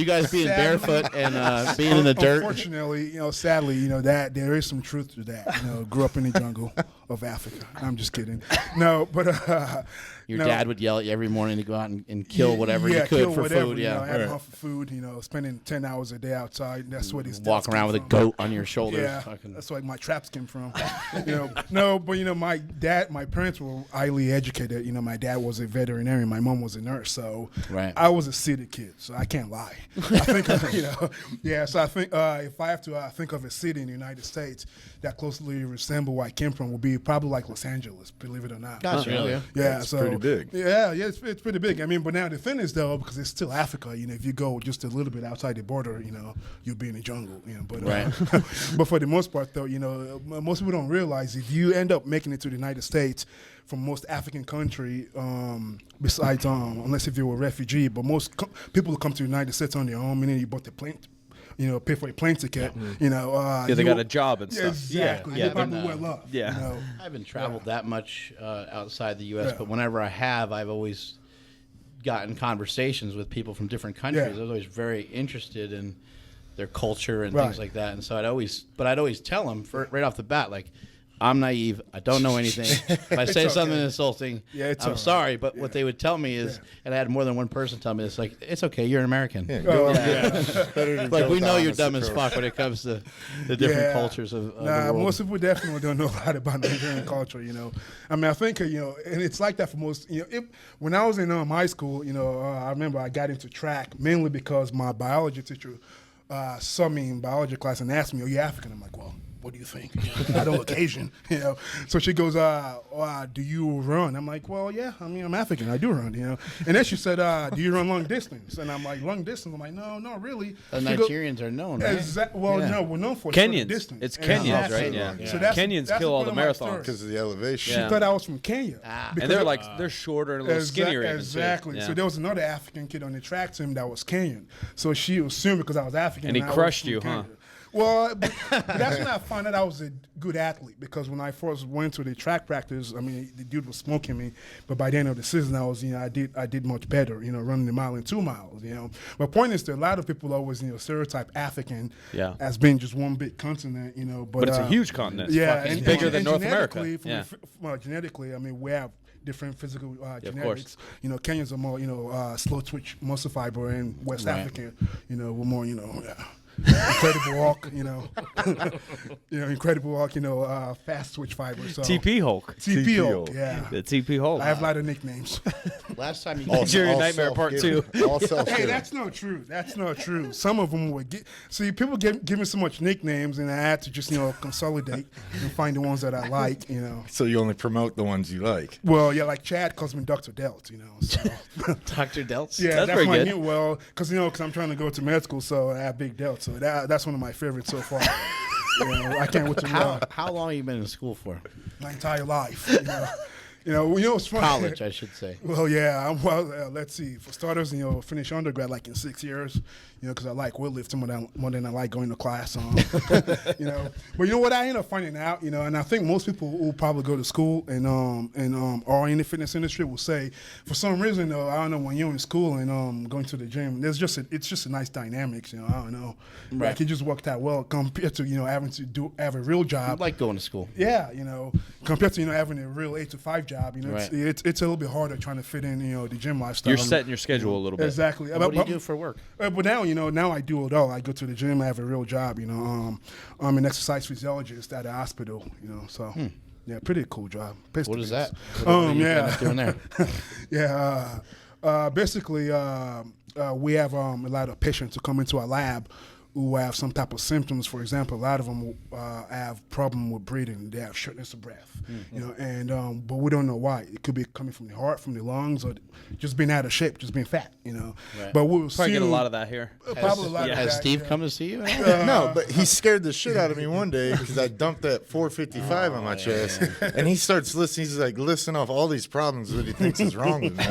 guys being Sadly- barefoot and being in the dirt. Unfortunately, sadly, that there is some truth to that. Grew up in the jungle of Africa. I'm just kidding. No, but Your no. dad would yell at you every morning to go out and kill whatever you could kill for whatever, food. Yeah, have enough for food. Spending 10 hours a day outside. That's what he's walk around with a goat on your shoulders. Yeah, Fucking- that's where my traps came from. No, but my parents were highly educated. My dad was a veterinarian, my mom was a nurse, so Right. I was a city kid, so I can't lie. I think, So I think if I have to think of a city in the United States that closely resemble where I came from, would be probably like Los Angeles, believe it or not. Gotcha. really? Yeah. Yeah, It's so pretty big. Yeah, it's pretty big. I mean, but now the thing is though, because it's still Africa. If you go just a little bit outside the border, you'll be in the jungle. But Right. but for the most part, though, most people don't realize if you end up making it to the United States from most African country, besides unless if you're a refugee, but most people who come to the United States on their own, meaning you bought the plane. Pay for a plane ticket. Yeah, they got a job and stuff. Exactly. Yeah, They're probably well off. Yeah. I haven't traveled that much outside the U.S., but whenever I have, I've always gotten conversations with people from different countries. Yeah. I was always very interested in their culture and Right. things like that. And so I'd always tell them right off the bat, like, I'm naive. I don't know anything. If I say It's something okay. insulting, Yeah, it's I'm all right. sorry. But what they would tell me is, and I had more than one person tell me this, like, it's okay, you're an American. Better to Like, go we know down you're as dumb a as crow. fuck when it comes to the different cultures of the world. Most people definitely don't know a lot about Nigerian culture. I mean, I think and it's like that for most. When I was in high school, I remember I got into track mainly because my biology teacher saw me in biology class and asked me, "Are you African?" I'm like, "Well, what do you think?" I don't look Asian, So she goes, "Do you run?" I'm like, "Well, yeah. I mean, I'm African. I do run, And then she said, "Do you run long distance?" And I'm like, "Long distance?" I'm like, "No, not really." The She goes, Nigerians are known, right? Well, Yeah. no, we're known for short Kenyans. distance. It's And Kenyans, that's- right? Yeah. So that's Kenyans that's kill all point the of my marathons. story. Because of the elevation. She Yeah. thought I was from Kenya. And Because they're of- like they're shorter and a little skinnier. Even, too. Exactly. Yeah. So there was another African kid on the track team that was Kenyan. So she assumed because I was African. And he I was crushed from you, Kenya. huh? Well, but that's when I found out I was a good athlete, because when I first went to the track practice, I mean, the dude was smoking me, but by the end of the season, I was, I did much better, running the mile in 2 miles, My point is that a lot of people always, stereotype African as being just one big continent, But it's a huge continent. It's Yeah, fucking bigger than North America. genetically, Yeah. genetically, I mean, we have different physical of genetics. Kenyans are more, slow twitch muscle fiber, and West Right. African, we're more, incredible walk, Incredible Hulk, fast twitch fiber. So. TP Hulk. TP Hulk, yeah. The TP Hulk. I have a lot of nicknames. Last time you Nigerian Nightmare Part 2. All self-given. Hey, that's not true. That's not true. Some of them would get. See, people give me so much nicknames, and I had to just consolidate and find the ones that I like. So you only promote the ones you like. Well, yeah, like Chad calls me Dr. Delt. So. Dr. Delts? Yeah, That's pretty my good. new. Well, because I'm trying to go to med school, so I have big Delt. So that's one of my favorites so far. I can't wait to How long have you been in school for? my entire life. It's funny. College, I should say. Well, yeah. Let's see. For starters, finish undergrad like in 6 years. Because I like weightlifting more than I like going to class. But you know what I end up finding out, and I think most people who probably go to school and are in the fitness industry will say, for some reason, though, I don't know, when you're in school and going to the gym, it's just a nice dynamics. I don't know, Right. like it just worked out well compared to having to have a real job. I like going to school. Yeah, compared to having a real 8 to 5 job, Right. it's a little bit harder trying to fit in the gym lifestyle. You're setting your schedule a little bit. Exactly. What do you do for work? But now now I do it all. I go to the gym. I have a real job. I'm an exercise physiologist at a hospital. So yeah, pretty cool job. What is that? What are you kind of doing there? Yeah. Basically, we have a lot of patients who come into our lab who have some type of symptoms. For example, a lot of them have problem with breathing. They have shortness of breath. And but we don't know why. It could be coming from the heart, from the lungs, or just being out of shape, just being fat. Right. But we'll Probably see get a lot of that here. Probably a lot of Has that, Steve yeah. come to see you? No, but he scared the shit out of me one day because I dumped that 455 on my chest, and he starts listening. He's like listing off all these problems that he thinks is wrong with me.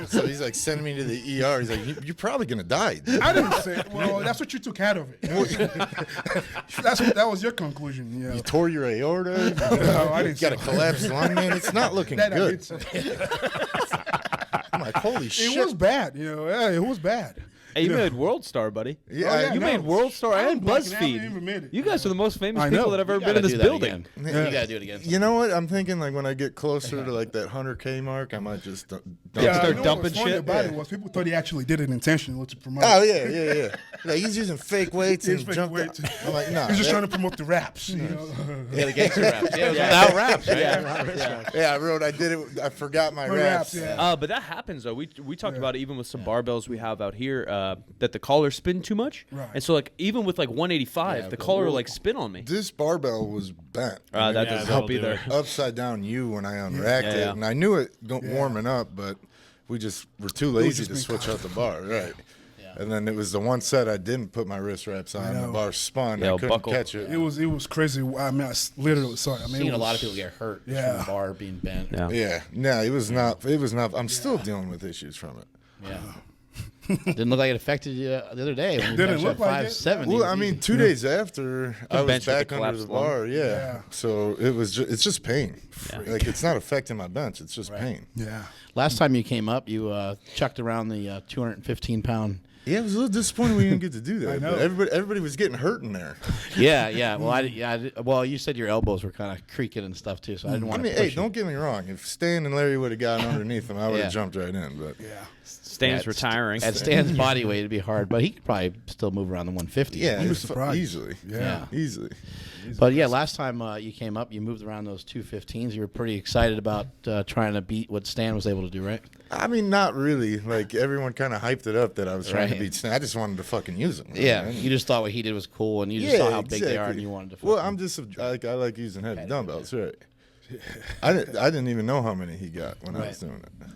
So he's like sending me to the ER. He's like, "You're probably gonna die." Dude. I didn't say. Well, that's what you took out of it. That was your conclusion. You tore your aorta. No, I You didn't got a say collapsed lung, man. It's not looking that. I good. did say. I'm like, holy shit. It was bad. Yeah, it was bad. Hey, you made World Star, buddy. Yeah, Oh, yeah, You no. made World Star I and was black and I haven't BuzzFeed. even made it. You guys are the most famous I people know. that have ever You been in gotta this do that building. again. You got to do it again. You know what? I'm thinking like when I get closer to like that 100K mark, I might just dump Yeah, start you know dumping what's funny shit? about it was people thought he actually did it intentionally to promote. Oh yeah. Like he's using fake weights and He's fake jump. weights. I'm like, nah. He's just that- trying to promote the raps. Yeah, the gangster raps. Yeah, it was without raps, right? Yeah, I wrote. I did it. I forgot my My raps. raps, yeah. But that happens though. We talked about it even with some barbells we have out here that the collars spin too much, Right. and so like even with like 185, the collar will like spin on me. This barbell was bent. That doesn't that'll help do either. it. Upside down U when I unracked Yeah. it, and I knew it warming up, but we just were too lazy just to been switch out the bar, right? And then it was the one set I didn't put my wrist wraps on. The bar spun. Yeah, I couldn't buckle. catch it. It was crazy. I mean, literally sorry. I mean, Seen it a was, lot of people get hurt from Yeah. the bar being bent. Yeah. Yeah, no, it was not. It was not. I'm still dealing with issues from it. Yeah. Didn't look like it affected you the other day. When you Didn't benched look at like it. 570. Well, I mean, 2 days after I was bench with back the under the collapsed lung. bar. Yeah. Yeah. So it was. It's just pain. Like it's not affecting my bench. It's just pain. Yeah. Last time you came up, you chucked around the 215-pound. Yeah, it was a little disappointing we didn't get to do that. I know. But everybody was getting hurt in there. Yeah. Well, you said your elbows were kind of creaking and stuff too, so I didn't I want mean, to hey, push you. don't get me wrong. If Stan and Larry would have gotten underneath him, I would have Yeah. jumped right in. But Yeah. Stan's At retiring. At Stan's body weight, it'd be hard, but he could probably still move around the 150. yeah, was it's surprised. easily. Yeah. Easily. But yeah, last time you came up, you moved around those 215s. You were pretty excited about trying to beat what Stan was able to do, right? I mean, not really. Like everyone kind of hyped it up that I was trying to Right. beat Stan. I just wanted to fucking use him. Yeah. man. You just thought what he did was cool, and you just saw how big they are, and you wanted to. Well, fucking- I'm just I like using heavy dumbbells, right? I didn't even know how many he got when I was doing it.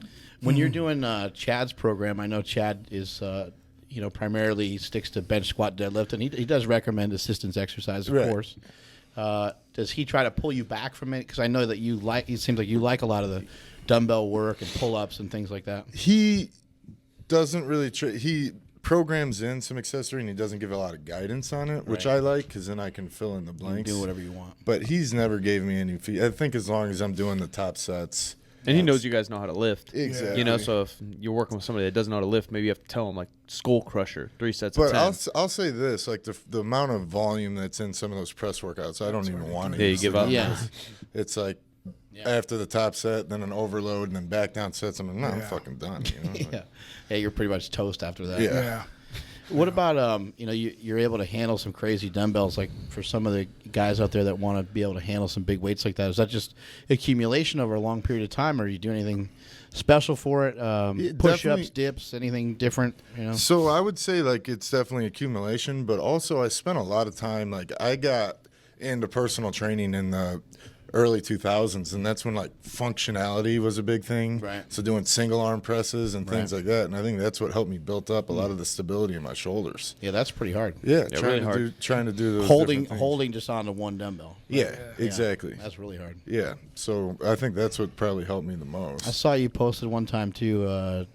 When you're doing Chad's program, I know Chad is, primarily sticks to bench, squat, deadlift, and he does recommend assistance exercise, of Right. course. Does he try to pull you back from it? Because I know that it seems like you like a lot of the dumbbell work and pull-ups and things like that. He doesn't really he programs in some accessory and he doesn't give a lot of guidance on it, which Right. I like because then I can fill in the blanks. Do whatever you want. But he's never gave me any fee. I think as long as I'm doing the top sets. And he knows you guys know how to lift. Exactly. You know, so if you're working with somebody that doesn't know how to lift, maybe you have to tell them like skull crusher, 3 sets of But 10. I'll say this, like the amount of volume that's in some of those press workouts, I don't even want to. Yeah, you give up. Yeah. It's like after the top set, then an overload, and then back down sets. I'm like, no, I'm fucking done. You know? Yeah, you're pretty much toast after that. Yeah. Yeah. What about you're able to handle some crazy dumbbells, like for some of the guys out there that want to be able to handle some big weights like that? Is that just accumulation over a long period of time, or do you do anything special for it? Push-ups, dips, anything different? So I would say like it's definitely accumulation, but also I spent a lot of time. Like I got into personal training in the early 2000s, and that's when like functionality was a big thing. Right. So doing single arm presses and things like that, and I think that's what helped me build up a lot of the stability in my shoulders. Yeah, that's pretty hard. Yeah, really trying to do those Holding just onto one dumbbell. Yeah, exactly. That's really hard. Yeah, so I think that's what probably helped me the most. I saw you posted one time too.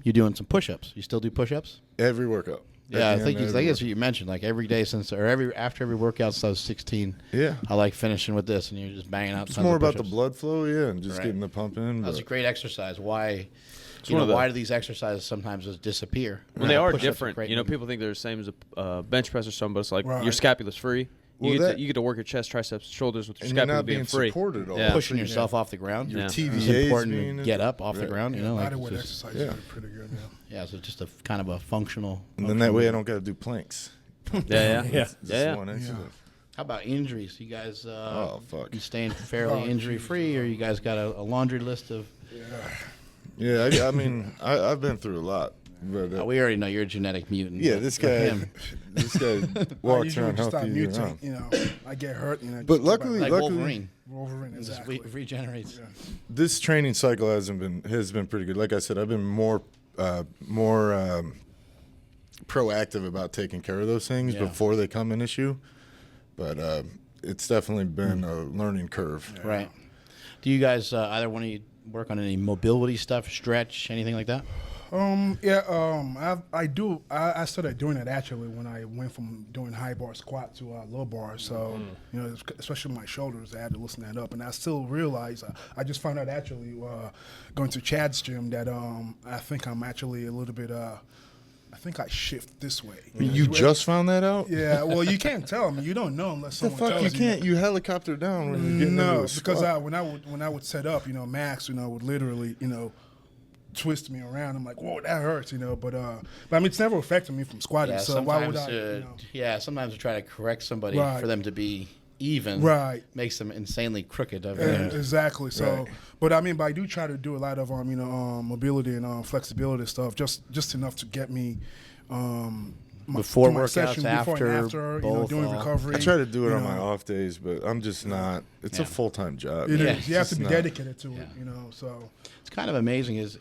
You doing some push-ups? You still do push-ups? Every workout. Yeah, I think that's what you mentioned. Like every day after every workout since I was 16. Yeah, I like finishing with this, and you're just banging out. It's more about the blood flow, and just getting the pump in. That's a great exercise. Why? Why do these exercises sometimes just disappear? Well, they are Push-ups different. great. People think they're the same as a bench press or something, but it's like Right. your scapula's free. You Well, get to work your chest, triceps, shoulders with your and you're scapula not being being free. supported all Yeah. pushing yourself off the ground. Your Yeah. TVA It's is important being to get up off the ground. Like Bodyweight it's exercises are pretty good. Yeah. so just a kind of a functional. And then that way I don't got to do planks. Yeah. Just one exercise. How about injuries? You guys, Oh, fuck. you staying fairly injury free, or you guys got a laundry list of? Yeah, I mean, I've been through a lot. But, We already know you're a genetic mutant. yeah, but this for guy, him, this guy I walks usually around just start healthy year round. mutate. I get hurt. But luckily, like Wolverine, Wolverine, just exactly. regenerates. this training cycle has been pretty good. Like I said, I've been more proactive about taking care of those things before they come an issue. But it's definitely been a learning curve. Right. Do you guys either one of you work on any mobility stuff, stretch, anything like that? I do. I started doing it actually when I went from doing high bar squat to low bar. So especially my shoulders, I had to loosen that up. And I still realize I just found out actually going to Chad's gym that I think I'm actually a little bit. I think I shift this way. You just found that out? Yeah. Well, you can't tell me. You don't know unless The someone fuck tells you can't. You helicopter down when you're getting into a because squat. when I would set up, Max, would literally, twist me around. I'm like, whoa, that hurts, But I mean, it's never affected me from squatting. Yeah, so why would sometimes, I? sometimes we try to correct somebody Right. for them to be even. Right. Makes them insanely crooked. Exactly. So, Right. but I do try to do a lot of mobility and flexibility stuff, just enough to get me. Before through my workouts, session, before and after, after, both, doing recovery. I try to do it on you my know. off days, but I'm just not. It's a full-time job. It Yeah, is. You have to It's be not. dedicated to it, Yeah. So It's kind of amazing is,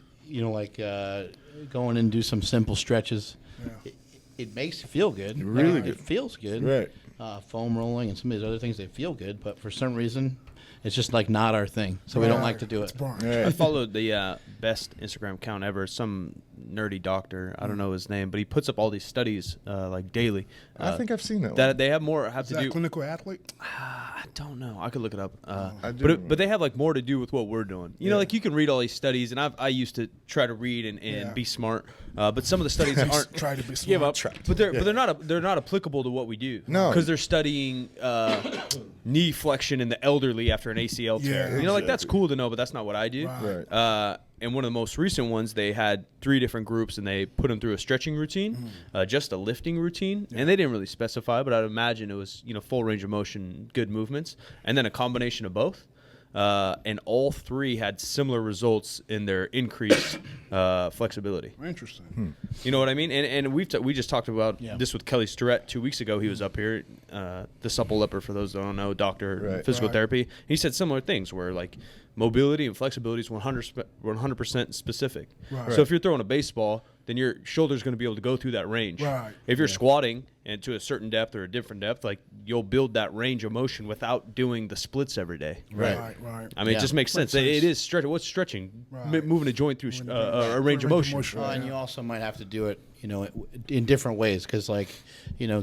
go in and do some simple stretches. yeah. It makes you feel good. Really It good. feels good. Right. Foam rolling and some of these other things, they feel good, but for some reason, it's just like not our thing. So we don't like to do it. It's boring. I Right. followed the best Instagram account ever. Some nerdy doctor, I don't know his name, but he puts up all these studies like daily. I think I've seen that one. That they have more have Is to that do. clinical athlete? I don't know. I could look it up. I do. But they have like more to do with what we're doing. You know, like you can read all these studies, and I used to try to read and Yeah. be smart. But some of the studies aren't. Try to be Give up. smart. But they're not applicable to what we do. No. because they're studying knee flexion in the elderly after an ACL tear. Yeah, You know, like that's cool to know, but that's not what I do. Right. And one of the most recent ones, they had 3 different groups, and they put them through a stretching routine, just a lifting routine, and they didn't really specify, but I'd imagine it was full range of motion, good movements, and then a combination of both. And all 3 had similar results in their increased flexibility. Interesting. You know what I mean? And we just talked about this with Kelly Starrett 2 weeks ago. He was up here, the supple lipper, for those that don't know, doctor Right. physical Right. therapy. He said similar things where like mobility and flexibility is 100% specific. Right. So if you're throwing a baseball, then your shoulder's going to be able to go through that range. Right. If you're squatting and to a certain depth or a different depth, like you'll build that range of motion without doing the splits every day. Right. I mean, Yeah. it just makes sense. It is stretching. What's stretching? Right. Moving a joint through a range of motion. Well, and you also might have to do it, in different ways because, like,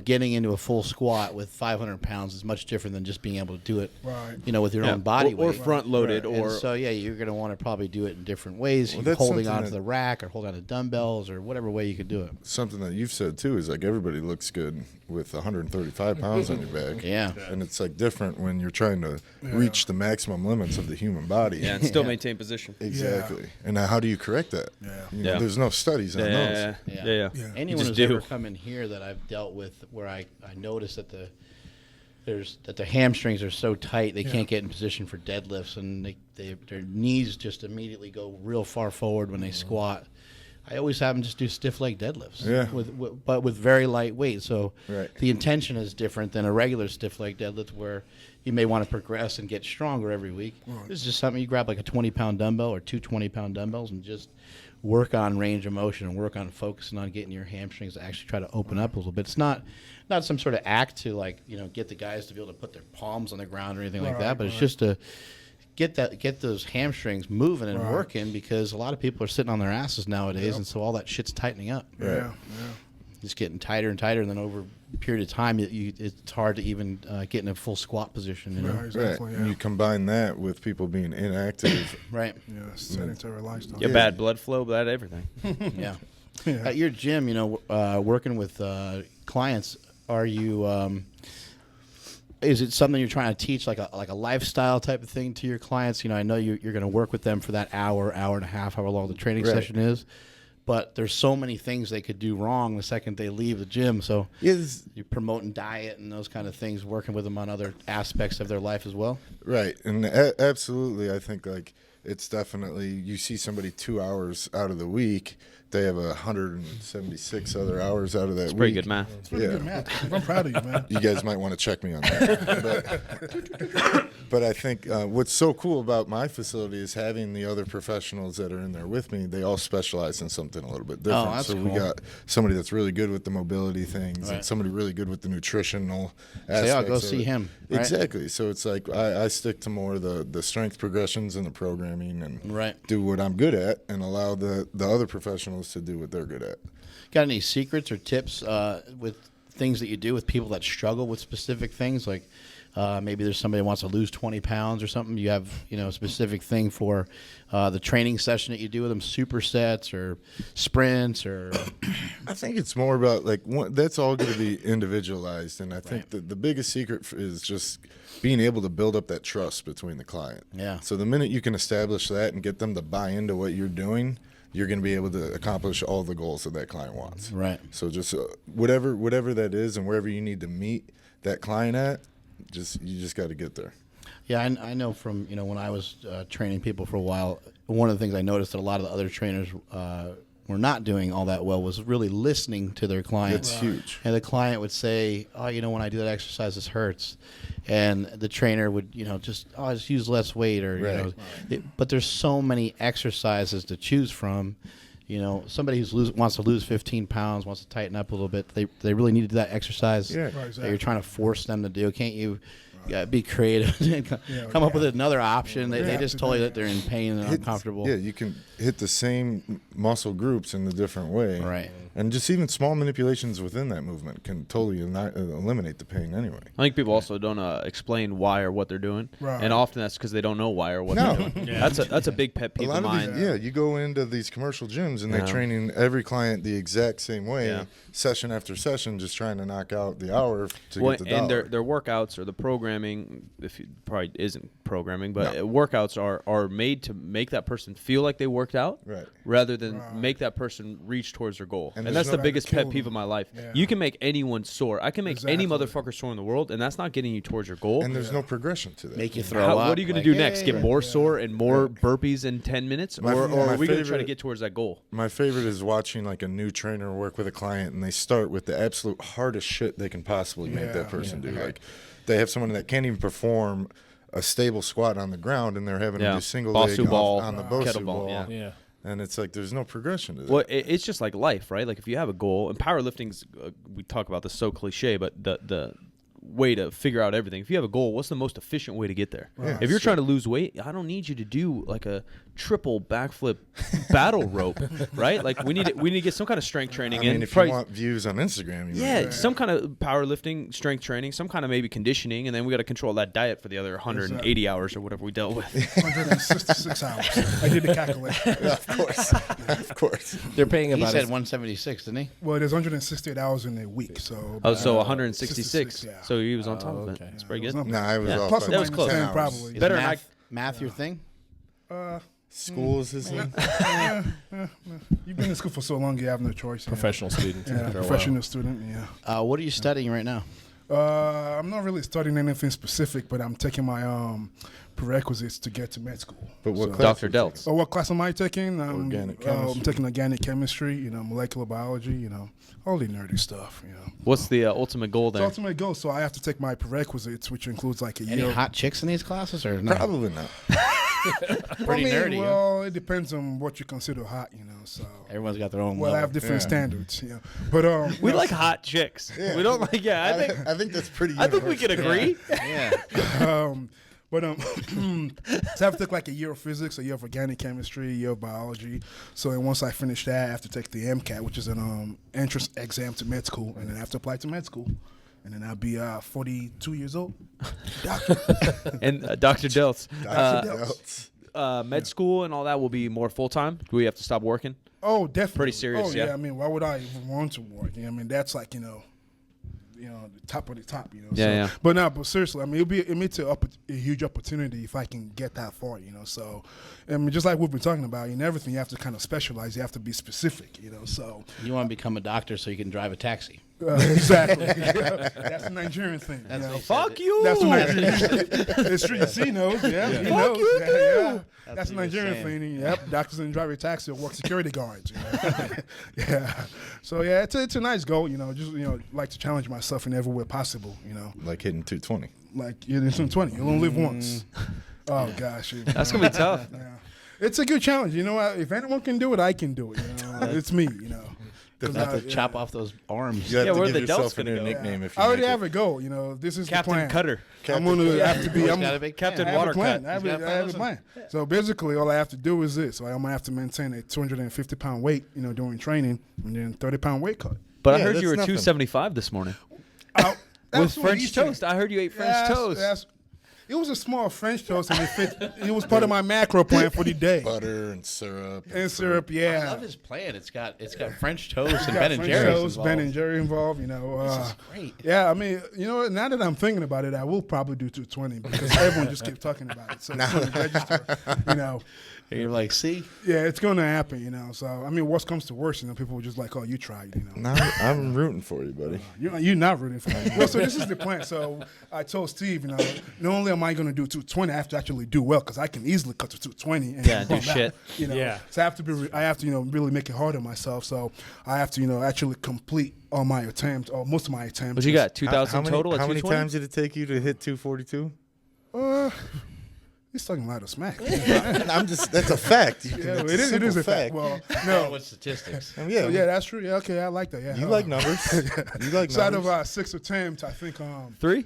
getting into a full squat with 500 pounds is much different than just being able to do it, Right. with your own body or weight. front loaded, And or so, you're going to want to probably do it in different ways, Well, that's holding something onto that- the rack or holding on to dumbbells or whatever way you could do it. Something that you've said too is like everybody looks good. good with 135 pounds on your back. Yeah. And it's like different when you're trying to reach the maximum limits of the human body. Yeah, and still maintain position. Exactly. And now how do you correct that? You know, there's no studies on those. Yeah. Anyone just who's do. ever come in here that I've dealt with where I noticed that the hamstrings are so tight they can't get in position for deadlifts, and their knees just immediately go real far forward when they squat. I always have them just do stiff leg deadlifts, but with very light weight. So the intention is different than a regular stiff leg deadlift where you may want to progress and get stronger every week. This is just something you grab like a 20-pound dumbbell or two 20-pound dumbbells and just work on range of motion and work on focusing on getting your hamstrings to actually try to open up a little bit. It's not some sort of act to get the guys to be able to put their palms on the ground or anything like that, but it's just to get those hamstrings moving and working, because a lot of people are sitting on their asses nowadays, and so all that shit's tightening up. It's getting tighter and tighter, and then over a period of time, it's hard to even get in a full squat position. You know? Exactly. And you combine that with people being inactive. Sedentary lifestyle. Yeah, bad blood flow, bad everything. At your gym, working with clients, are you? Is it something you're trying to teach, like a lifestyle type of thing to your clients? I know you're going to work with them for that hour and a half, however long the training session is. But there's so many things they could do wrong the second they leave the gym. So you're promoting diet and those kind of things, working with them on other aspects of their life as well. Right, and absolutely, I think it's definitely, you see somebody 2 hours out of the week, they have 176 other hours out of that week. Pretty good math. It's pretty good math. I'm proud of you, man. You guys might want to check me on that. But I think what's so cool about my facility is having the other professionals that are in there with me. They all specialize in something a little bit different. Oh, that's so cool. we got somebody that's really good with the mobility things, and somebody really good with the nutritional aspects. So go of see it. him. Right? Exactly. So it's like I stick to more the strength progressions and the programming, and do what I'm good at, and allow the other professionals to do what they're good at. Got any secrets or tips with things that you do with people that struggle with specific things? Like maybe there's somebody who wants to lose 20 pounds or something. You have a specific thing for the training session that you do with them, supersets or sprints or. I think it's more about that's all going to be individualized, and I think that the biggest secret is just being able to build up that trust between the client. Yeah. So the minute you can establish that and get them to buy into what you're doing, you're going to be able to accomplish all the goals that client wants. Right. So just whatever that is, and wherever you need to meet that client at, you just got to get there. Yeah, I know from when I was training people for a while, one of the things I noticed that a lot of the other trainers were not doing all that well was really listening to their clients. That's huge. And the client would say, "Oh, when I do that exercise, this hurts," and the trainer would just use less weight or but there's so many exercises to choose from. Somebody who wants to lose 15 pounds, wants to tighten up a little bit, they really need to do that exercise that you're trying to force them to do. Can't you be creative and come up with another option? They just told you that they're in pain and uncomfortable. Yeah, you can hit the same muscle groups in a different way. Right. And just even small manipulations within that movement can totally eliminate the pain anyway. I think people also don't explain why or what they're doing, and often that's because they don't know why or what they're doing. That's a big pet peeve of mine. You go into these commercial gyms and they're training every client the exact same way, session after session, just trying to knock out the hour to get the dollar. And their workouts or the programming, if it probably isn't programming, but workouts are made to make that person feel like they worked out, rather than make that person reach towards their goal. And that's the biggest pet peeve of my life. You can make anyone sore. I can make any motherfucker sore in the world, and that's not getting you towards your goal. And there's no progression to that. Make you throw up. What are you going to do next? Get more sore and more burpees in 10 minutes? Or are we going to try to get towards that goal? My favorite is watching a new trainer work with a client, and they start with the absolute hardest shit they can possibly make that person do. They have someone that can't even perform a stable squat on the ground, and they're having to do single leg on the Bosu ball. And it's there's no progression to that. Well, it's just like life, right? Like if you have a goal, and powerlifting's, we talk about this so cliche, but the way to figure out everything. If you have a goal, what's the most efficient way to get there? If you're trying to lose weight, I don't need you to do like a triple backflip battle rope, right? Like we need to get some kind of strength training I mean, in. if you want views on Instagram, Some kind of powerlifting, strength training, some kind of maybe conditioning, and then we got to control that diet for the other 180 hours or whatever we dealt with. 166 hours. I did the calculation. Yeah, of course. They're paying He about said 176, didn't he? Well, there's 168 hours in a week, so. So 166. 66, yeah. So he was on top of it. okay. That's pretty It good. was No, I was Yeah. off. Plus or by That was minus close. 10 hours. probably. Is Better than math your thing? School is his thing. You've been in school for so long, you have no choice. professional student. Yeah, after a while. professional student, yeah. What are you studying right now? I'm not really studying anything specific, but I'm taking my prerequisites to get to med school. But what So- class? Dr. Deltz. Oh, what class am I taking? Organic I'm chemistry. taking organic chemistry, molecular biology, all the nerdy stuff, What's the ultimate goal It's there? ultimate goal, so I have to take my prerequisites, which includes like a Any year. hot chicks in these classes or no? Probably not. Pretty nerdy. huh? Well, it depends on what you consider hot, so. Everyone's got their own Well, I level. have different Yeah. standards, But We no, like hot chicks. Yeah. We don't like. Yeah, I think that's pretty. I think we can agree. Yeah. So I have to take like a year of physics, a year of organic chemistry, a year of biology. So then once I finish that, I have to take the MCAT, which is an entrance exam to med school, and then I have to apply to med school. And then I'll be 42 years old. And Dr. Deltz, Deltz. med school and all that will be more full time. Do we have to stop working? Oh, definitely. Pretty serious, Oh, yeah. I mean, why would I even want to work? That's like, the top of the top, Yeah, So, yeah. But seriously, I mean, it's a huge opportunity if I can get that far, So, I mean, just like we've been talking about, in everything, you have to kind of specialize. You have to be specific, So, You want to become a doctor so you can drive a taxi. exactly. That's a Nigerian thing. Fuck you. That's a Nigerian thing. It's true. He knows. Yeah, he knows. you Yeah, too. yeah. That's a what he was Nigerian saying. thing. Yep. Doctors and drive a taxi or work security guards. Yeah. So yeah, it's a nice goal. Just like to challenge myself in every way possible. Like hitting 220. Like you're in 20. You only live once. Oh gosh. That's gonna be tough. Yeah. It's a good challenge. If anyone can do it, I can do it. It's me. 'Cause Have I- to chop off those arms. You have Yeah, to where give the Deltz yourself a gonna new go? nickname if you I already make have it. a goal. This is Captain the plan. Cutter. I'm going to have to be. He's I'm got a big Captain I have a Watercut. plan. I have He's a got a plan. So basically, all I have to do is this. So I'm gonna have to maintain a 250-pound weight, during training, and then 30-pound weight cut. But I Yeah, heard you that's were nothing. 275 this morning That's with what French he said. toast. I heard you ate French toast. It was a small French toast, and it was part of my macro plan for the day. Butter and syrup. And syrup, I yeah. love his plan. It's got French toast and Got Ben and French Jerry's toast, involved. Ben and Jerry involved. This is great. Yeah, I mean, what? Now that I'm thinking about it, I will probably do 220 because everyone just keeps talking about it. So it's going to register, And you're like, see? Yeah, it's going to happen, So, I mean, worst comes to worst, people will just like, oh, you tried, No, I'm rooting for you, buddy. You're not rooting for me. Well, so this is the plan. So I told Steve, not only am I going to do 220, I have to actually do well because I can easily cut to 220 and Yeah, do bump out, shit. Yeah. So I have to, really make it hard on myself. So I have to, actually complete all my attempts or most of my attempts. But you got How 2,000 many, total at how many 220? times did it take you to hit 242? He's talking a lot of smack. That's a fact. Yeah, it is a fact. Well, no. With statistics. Yeah, So, yeah, that's true. Yeah, okay, I like that. Yeah, you like numbers. You like So out numbers. of 6 attempts, I think 3?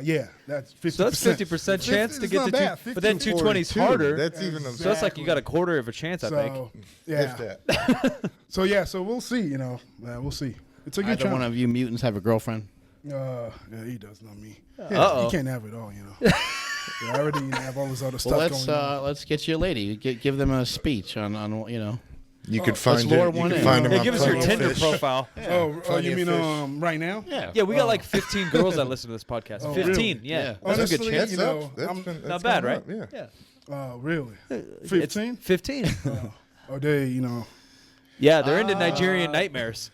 yeah, that's 50%. So that's 50% chance to It's get not to bad. 2. But then 220 is 42. harder. That's even a So that's like you got a quarter of a chance, I think. So if yeah. that. So yeah, so we'll see. We'll see. It's a good Either one challenge. of you mutants have a girlfriend? Yeah, he does, not me. Uh-oh. He can't have it all, Yeah, I already have all this other stuff Well, going on. let's get you a lady. Give them a speech on You could find lure it. You one could in. find him Hey, on give us your Plenty of Tinder Fish. profile. Oh, Plenty you of mean fish. right now? Yeah. Yeah, we got like 15 girls that listen to this podcast. Oh, 15, really? yeah. Yeah. That's a Honestly, good chance. you That's know, up. That's I'm- been- that's Not bad, gone right? up, yeah. Oh, really? It's 15? 15. Or they, Yeah, they're into Nigerian nightmares.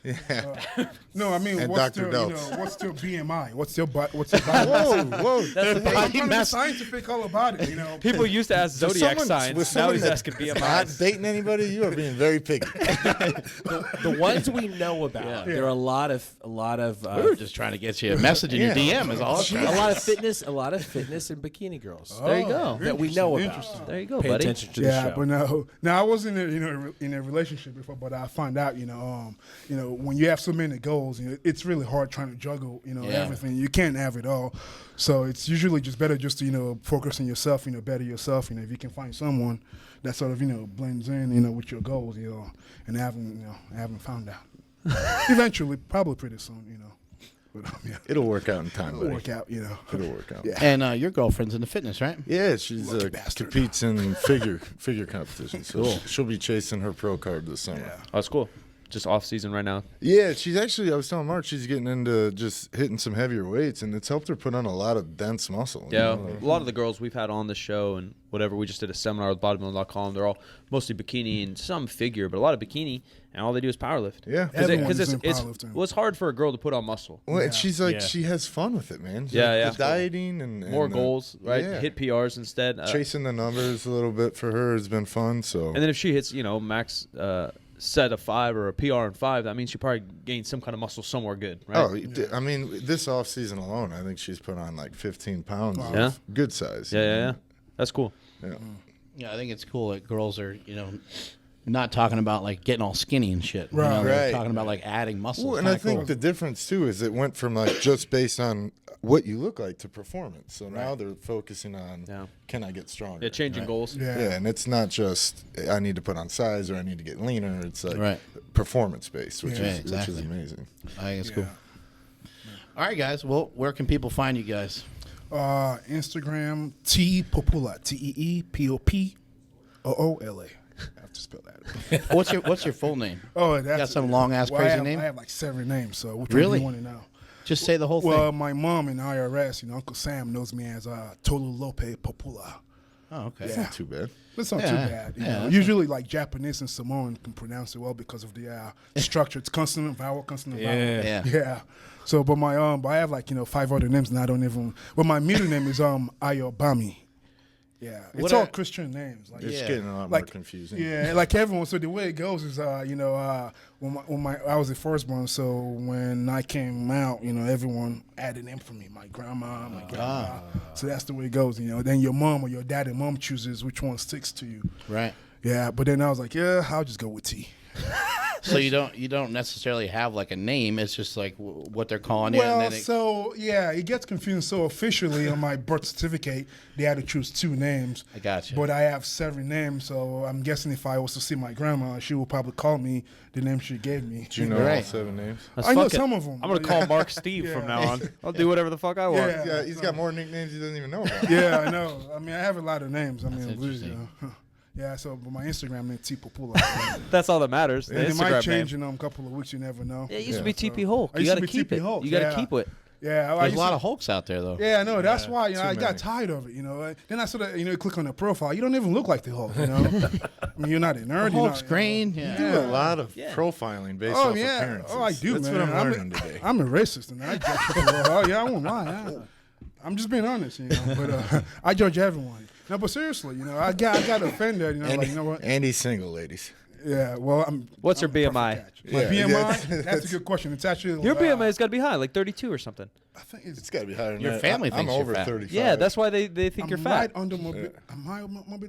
no, I mean, And what's Dr. their, Deltz. what's their BMI? What's their body? Whoa. That's the I'm body trying to be mass. scientific all about it, People used to ask zodiac With signs. someone Now he's that- asking Not BMIs. dating anybody, you are being very picky. The ones we know about, there are a lot of We were just trying to get you a message in your DM. Is all. a lot of fitness and bikini girls. There you go. That we know Interesting. about. There you go, Pay buddy. attention to the Yeah, show. but no, I was in a relationship before, but but I find out, when you have so many goals, it's really hard trying to juggle, everything. You can't have it all. So it's usually just better just to, focus on yourself, better yourself. If you can find someone that sort of, blends in, with your goals, and I haven't found out. Eventually, probably pretty soon, But, It'll work out in time. It'll work out, It'll work out. Yeah. And your girlfriend's into fitness, right? Yeah, she's Lucky bastard. competes in figure competition. So Cool. she'll be chasing her pro card this summer. Yeah. Oh, that's cool. Just off season right now. Yeah, she's actually, I was telling Mark, she's getting into just hitting some heavier weights, and it's helped her put on a lot of dense muscle. Yeah, a lot of the girls we've had on the show and whatever, we just did a seminar with bodybuilding.com. They're all mostly bikini and some figure, but a lot of bikini, and all they do is powerlift. Yeah. Everyone's in it's powerlifting. well, it's hard for a girl to put on muscle. Well, and she's like, Yeah. she has fun with it, man. Yeah. The dieting and More the- goals, right? yeah. Hit PRs instead. Chasing the numbers a little bit for her has been fun. So And then if she hits, max set of 5 or a PR in 5, that means she probably gained some kind of muscle somewhere good, right? I mean, this off season alone, I think she's put on like 15 pounds. Wow. Of Yeah? good size. Yeah. That's cool. Yeah. Yeah, I think it's cool that girls are, not talking about like getting all skinny and shit. Right. They're Right. talking about like adding muscle. Well, It's and I kinda think cool. the difference too is it went from like just based on what you look like to performance. So now they're focusing on can I get stronger? Yeah, changing goals. Yeah. Yeah, and it's not just I need to put on size or I need to get leaner. It's like performance based, which Yeah, is exactly. which is amazing. I think it's Yeah. cool. All right, guys. Well, where can people find you guys? Instagram, Popoola, TEEPOPOOLA. I have to spell that. What's your full name? Oh, You that's got some long ass crazy name? I have like 7 names, so which Really? one do you want to know? Just say the whole Well, thing. my mom in IRS, Uncle Sam knows me as Tolu Lope Popoola. Oh, okay. It's not too bad. It's not too Yeah. bad. Yeah, that's Usually, like Japanese and Samoan can pronounce it well because of the structure. It's consonant, vowel, consonant, vowel. Yeah. Yeah. So, but but I have like 5 other names, and I don't even. Well, my middle name is Ayobami. Yeah, it's What all are- Christian names. Like, It's Yeah. getting a lot more like confusing. Yeah, like everyone. So the way it goes is, when I was the firstborn. So when I came out, everyone added name for me. My grandma, my grandpa. So that's the way it goes. Then your mom or your dad and mom chooses which one sticks to you. Right. Yeah, but then I was like, yeah, I'll just go with T. So you don't necessarily have like a name. It's just like what they're calling you. Well, And then so yeah, it gets confusing. So officially on my birth certificate, they had to choose 2 names. I got you. But I have 7 names, so I'm guessing if I was to see my grandma, she would probably call me the name she gave me. Do you know all Right. 7 names? I know some of them. I'm going to call Mark Steve from now on. I'll do whatever the fuck I want. Yeah. He's got more nicknames he doesn't even know about. Yeah, I know. I mean, I have a lot of names. I mean, interesting. yeah. So, but my Instagram name T Popoola. That's all that matters. The And it might Instagram change name. in a couple of weeks. You never know. Yeah, it used to be TP Hulk. I You used to got to be keep TP it. Hulk, You got to yeah. keep it. Yeah, there's a lot of Hulks out there though. Yeah, I know. That's why I many. got tired of it. Then I sort of you click on the profile. You don't even look like the Hulk. I mean, you're not a nerd. Hulk's you're not, green. You Yeah. do a lot of profiling based Oh off yeah. appearances. Oh, I do, That's man. what I'm learning today. I'm a racist, and I judge people. Oh yeah, I won't lie. I'm just being honest, But I judge everyone. No, but seriously, I got offended. Like, you know what? And he's single, ladies. Yeah. Well, What's your I'm a perfect BMI? catch. My Yeah, BMI. That's a good question. It's actually Your BMI's got to be high, like 32 or something. I think it's It's got to be higher than Your that. family I'm thinks you're over fat. 35. Yeah, that's why they think you're I'm fat. right under morbid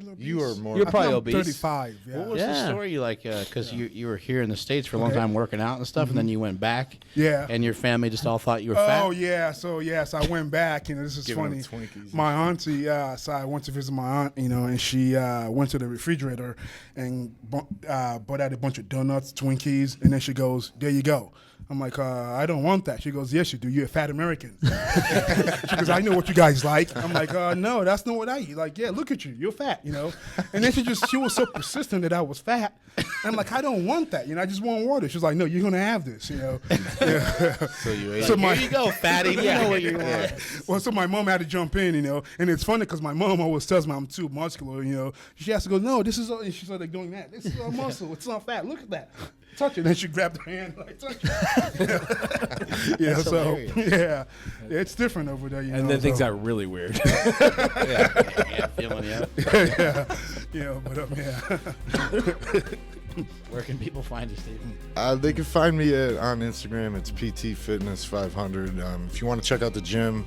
obese. You are more. You're I probably think I'm obese. 35. Yeah. What was the Yeah. story like? Because you were here in the States for a long Okay. time working out and stuff, and then you went back. Yeah. And your family just all thought you were fat. Oh yeah, so yes, I went back. This is Giving funny. them Twinkies. My auntie, so I went to visit my aunt, and she went to the refrigerator and bought out a bunch of donuts, Twinkies, and then she goes, "There you go." I'm like, I don't want that. She goes, yes, you do. You're a fat American. She goes, I know what you guys like. I'm like, no, that's not what I eat. Like, yeah, look at you. You're fat, And then she was so persistent that I was fat. And I'm like, I don't want that. I just want water. She's like, no, you're going to have this, Yeah. So you ate So it. my- Here you go, fatty. You know what you want. Well, so my mom had to jump in, and it's funny because my mom always tells me I'm too muscular, She has to go, no, this is, and she's like doing that. This is all muscle. It's not fat. Look at that. Touch it. Then she grabbed her hand, like, touch it. Yeah, That's so, hilarious. it's different over there, And then things so. got really weird. Yeah, feeling you. Where can people find you, Steve? They can find me on Instagram. It's PT Fitness 500. If you want to check out the gym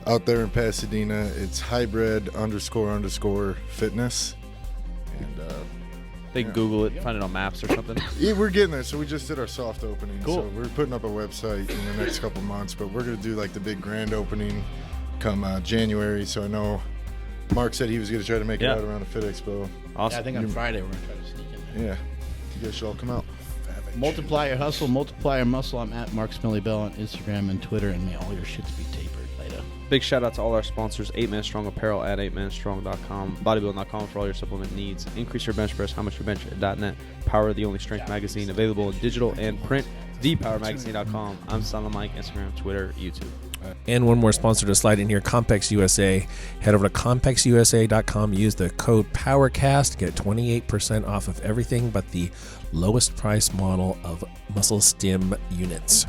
out there in Pasadena, it's hybrid __ fitness. And They can Google it, find it on maps or something. Yeah, we're getting there. So we just did our soft opening. Cool. So we're putting up a website in the next couple months, but we're going to do like the big grand opening come January. So I know Mark said he was going to try to make it out around the Fit Expo. Awesome. Yeah, I think on Friday we're going to try to sneak in there. Yeah. You guys should all come out. Multiply your hustle, multiply your muscle. I'm at Mark Smiley Bell on Instagram and Twitter, and may all your shits be tapered later. Big shout out to all our sponsors, 8Man Strong Apparel at 8manstrong.com, bodybuilding.com for all your supplement needs, increase your bench press, how much your bench.net, Power, the only strength magazine available in digital and print, thepowermagazine.com. I'm Silent Mike, Instagram, Twitter, YouTube. And one more sponsor to slide in here, Compex USA. Head over to compexusa.com. Use the code PowerCast. Get 28% off of everything but the lowest price model of muscle stim units.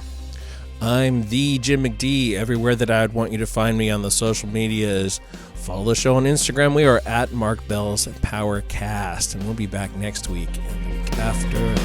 I'm the Jim McD. Everywhere that I'd want you to find me on the social medias. Follow the show on Instagram. We are at Mark Bell's PowerCast. And we'll be back next week and the week after.